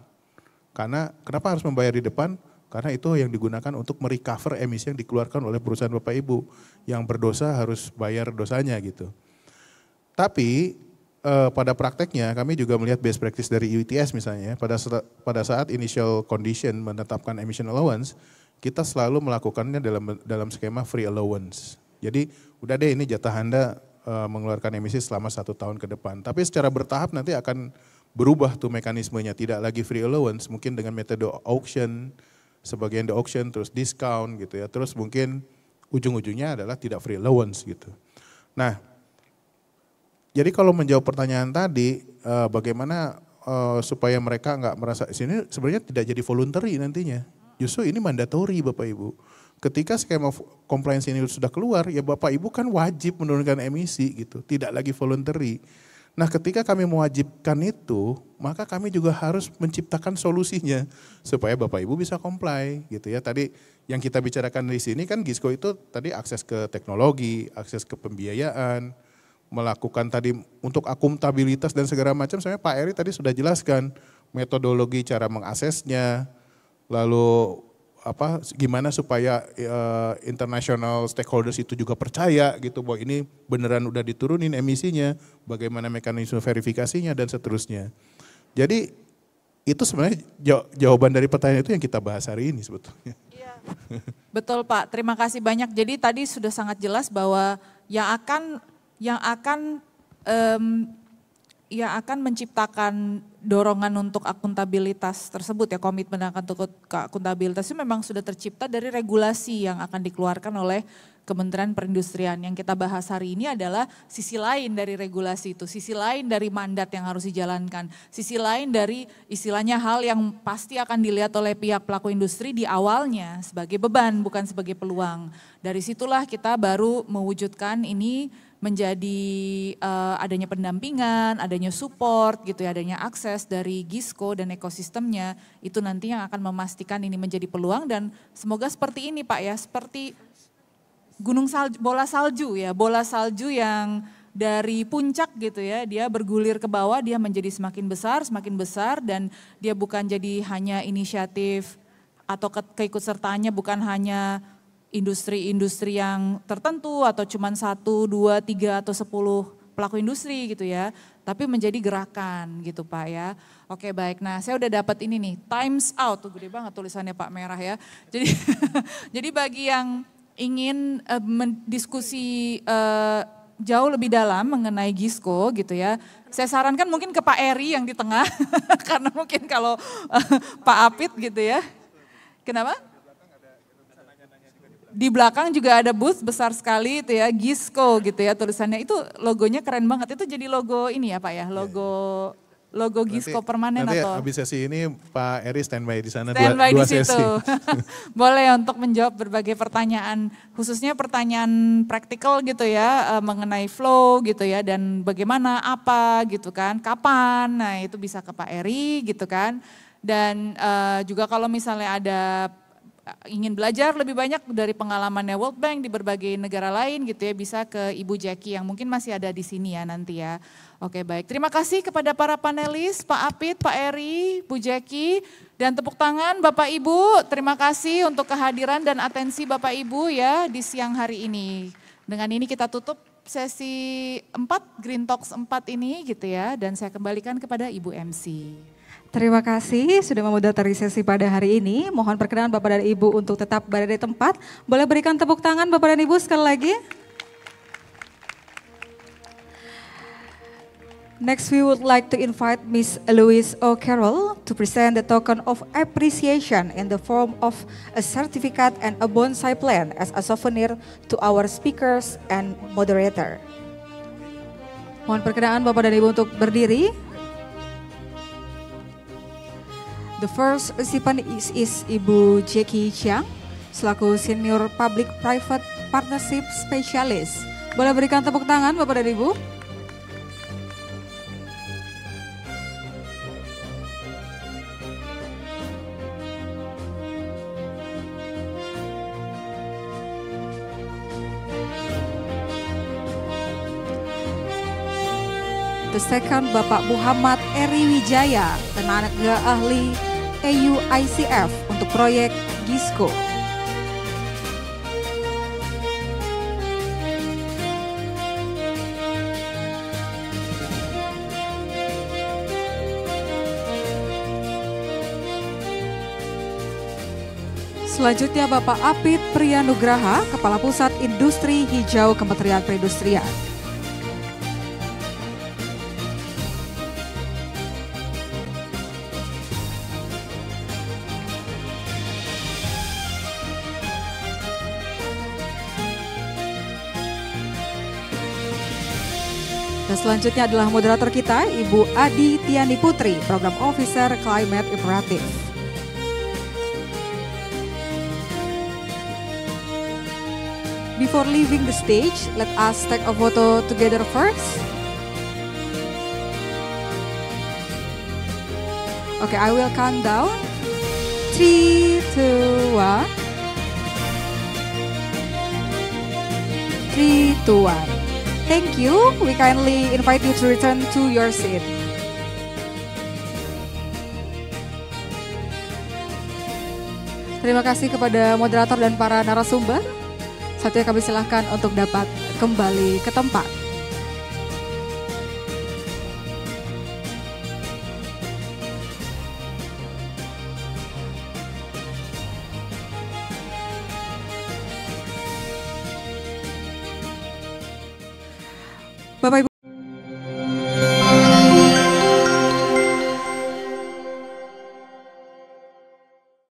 [SPEAKER 2] Karena kenapa harus membayar di depan? Karena itu yang digunakan untuk merecover emisi yang dikeluarkan oleh perusahaan Bapak Ibu. Yang berdosa harus bayar dosanya gitu. Tapi pada prakteknya kami juga melihat best practice dari UITS misalnya. Pada saat initial condition menetapkan emission allowance, kita selalu melakukannya dalam skema free allowance. Jadi udah deh ini jatah Anda mengeluarkan emisi selama 1 tahun ke depan. Tapi secara bertahap nanti akan berubah tuh mekanismenya. Tidak lagi free allowance, mungkin dengan metode auction, sebagian di auction, terus discount gitu ya. Terus mungkin ujung-ujungnya adalah tidak free allowance gitu. Nah, jadi kalau menjawab pertanyaan tadi, bagaimana supaya mereka nggak merasa, sini sebenarnya tidak jadi voluntary nantinya. Justru ini mandatory Bapak Ibu. Ketika skema compliance ini sudah keluar, ya Bapak Ibu kan wajib menurunkan emisi gitu, tidak lagi voluntary. Nah ketika kami mewajibkan itu, maka kami juga harus menciptakan solusinya supaya Bapak Ibu bisa comply gitu ya. Tadi yang kita bicarakan di sini kan Gisco itu tadi akses ke teknologi, akses ke pembiayaan, melakukan tadi untuk akuntabilitas dan segala macam. Sebenarnya Pak Eri tadi sudah jelaskan metodologi cara mengaksesnya, lalu gimana supaya international stakeholders itu juga percaya gitu bahwa ini beneran udah diturunin emisinya, bagaimana mekanisme verifikasinya dan seterusnya. Jadi itu sebenarnya jawaban dari pertanyaan itu yang kita bahas hari ini sebetulnya.
[SPEAKER 1] Iya. Betul Pak, terima kasih banyak. Jadi tadi sudah sangat jelas bahwa yang akan menciptakan dorongan untuk akuntabilitas tersebut ya, komitmen akan untuk akuntabilitas itu memang sudah tercipta dari regulasi yang akan dikeluarkan oleh Kementerian Perindustrian. Yang kita bahas hari ini adalah sisi lain dari regulasi itu, sisi lain dari mandat yang harus dijalankan, sisi lain dari istilahnya hal yang pasti akan dilihat oleh pihak pelaku industri di awalnya sebagai beban bukan sebagai peluang. Dari situlah kita baru mewujudkan ini menjadi adanya pendampingan, adanya support gitu ya, adanya akses dari Gisco dan ekosistemnya, itu nanti yang akan memastikan ini menjadi peluang dan semoga seperti ini Pak ya, seperti bola salju yang dari puncak gitu ya, dia bergulir ke bawah, dia menjadi semakin besar dan dia bukan jadi hanya inisiatif atau keikutsertaannya bukan hanya industri-industri yang tertentu atau cuma 1, 2, 3 atau 10 pelaku industri gitu ya. Tapi menjadi gerakan gitu Pak ya. Oke baik, nah saya udah dapat ini nih, times out, tuh gede banget tulisannya Pak merah ya. Jadi jadi bagi yang ingin mendiskusi jauh lebih dalam mengenai Gisco gitu ya. Saya sarankan mungkin ke Pak Eri yang di tengah, karena mungkin kalau Pak Apit gitu ya. Kenapa? Di belakang juga ada booth besar sekali itu ya, Gisco gitu ya tulisannya. Itu logonya keren banget, itu jadi logo ini ya Pak ya, logo Gisco permanen
[SPEAKER 2] nanti
[SPEAKER 1] atau?
[SPEAKER 2] Habis sesi ini Pak Eri standby di sana
[SPEAKER 1] Standby
[SPEAKER 2] dua
[SPEAKER 1] di situ.
[SPEAKER 2] sesi.
[SPEAKER 1] Boleh untuk menjawab berbagai pertanyaan, khususnya pertanyaan praktikal gitu ya, mengenai flow gitu ya, dan bagaimana, apa gitu kan, kapan, nah itu bisa ke Pak Eri gitu kan. Dan juga kalau misalnya ada ingin belajar lebih banyak dari pengalamannya World Bank di berbagai negara lain gitu ya, bisa ke Ibu Jackie yang mungkin masih ada di sini ya nanti ya. Oke baik, terima kasih kepada para panelis, Pak Apit, Pak Eri, Bu Jackie, dan tepuk tangan Bapak Ibu. Terima kasih untuk kehadiran dan atensi Bapak Ibu ya di siang hari ini. Dengan ini kita tutup sesi 4, Green Talks 4 ini gitu ya, dan saya kembalikan kepada Ibu MC.
[SPEAKER 5] Terima kasih sudah memoderatori sesi pada hari ini. Mohon perkenan Bapak dan Ibu untuk tetap berada di tempat. Boleh berikan tepuk tangan Bapak dan Ibu sekali lagi. Next we would like to invite Ms. Louise O'Carroll to present the token of appreciation in the form of a certificate and a bonsai plant as a souvenir to our speakers and moderator. Mohon perkenan Bapak dan Ibu untuk berdiri. The first recipient is Ibu Jackie Chiang, selaku Senior Public Private Partnership Specialist. Boleh berikan tepuk tangan Bapak dan Ibu. The second, Bapak Muhammad Eri Wijaya, tenaga ahli EU ICF untuk proyek GISCO. Selanjutnya Bapak Apit Priyanugraha, Kepala Pusat Industri Hijau Kementerian Perindustrian. Dan selanjutnya adalah moderator kita, Ibu Adi Tiani Putri, Program Officer Climate Imperative. Before leaving the stage, let us take a photo together first. Okay, I will count down. 3, 2, 1. 3, 2, 1. Thank you. We kindly invite you to return to your seat. Terima kasih kepada moderator dan para narasumber. Satunya kami silahkan untuk dapat kembali ke tempat.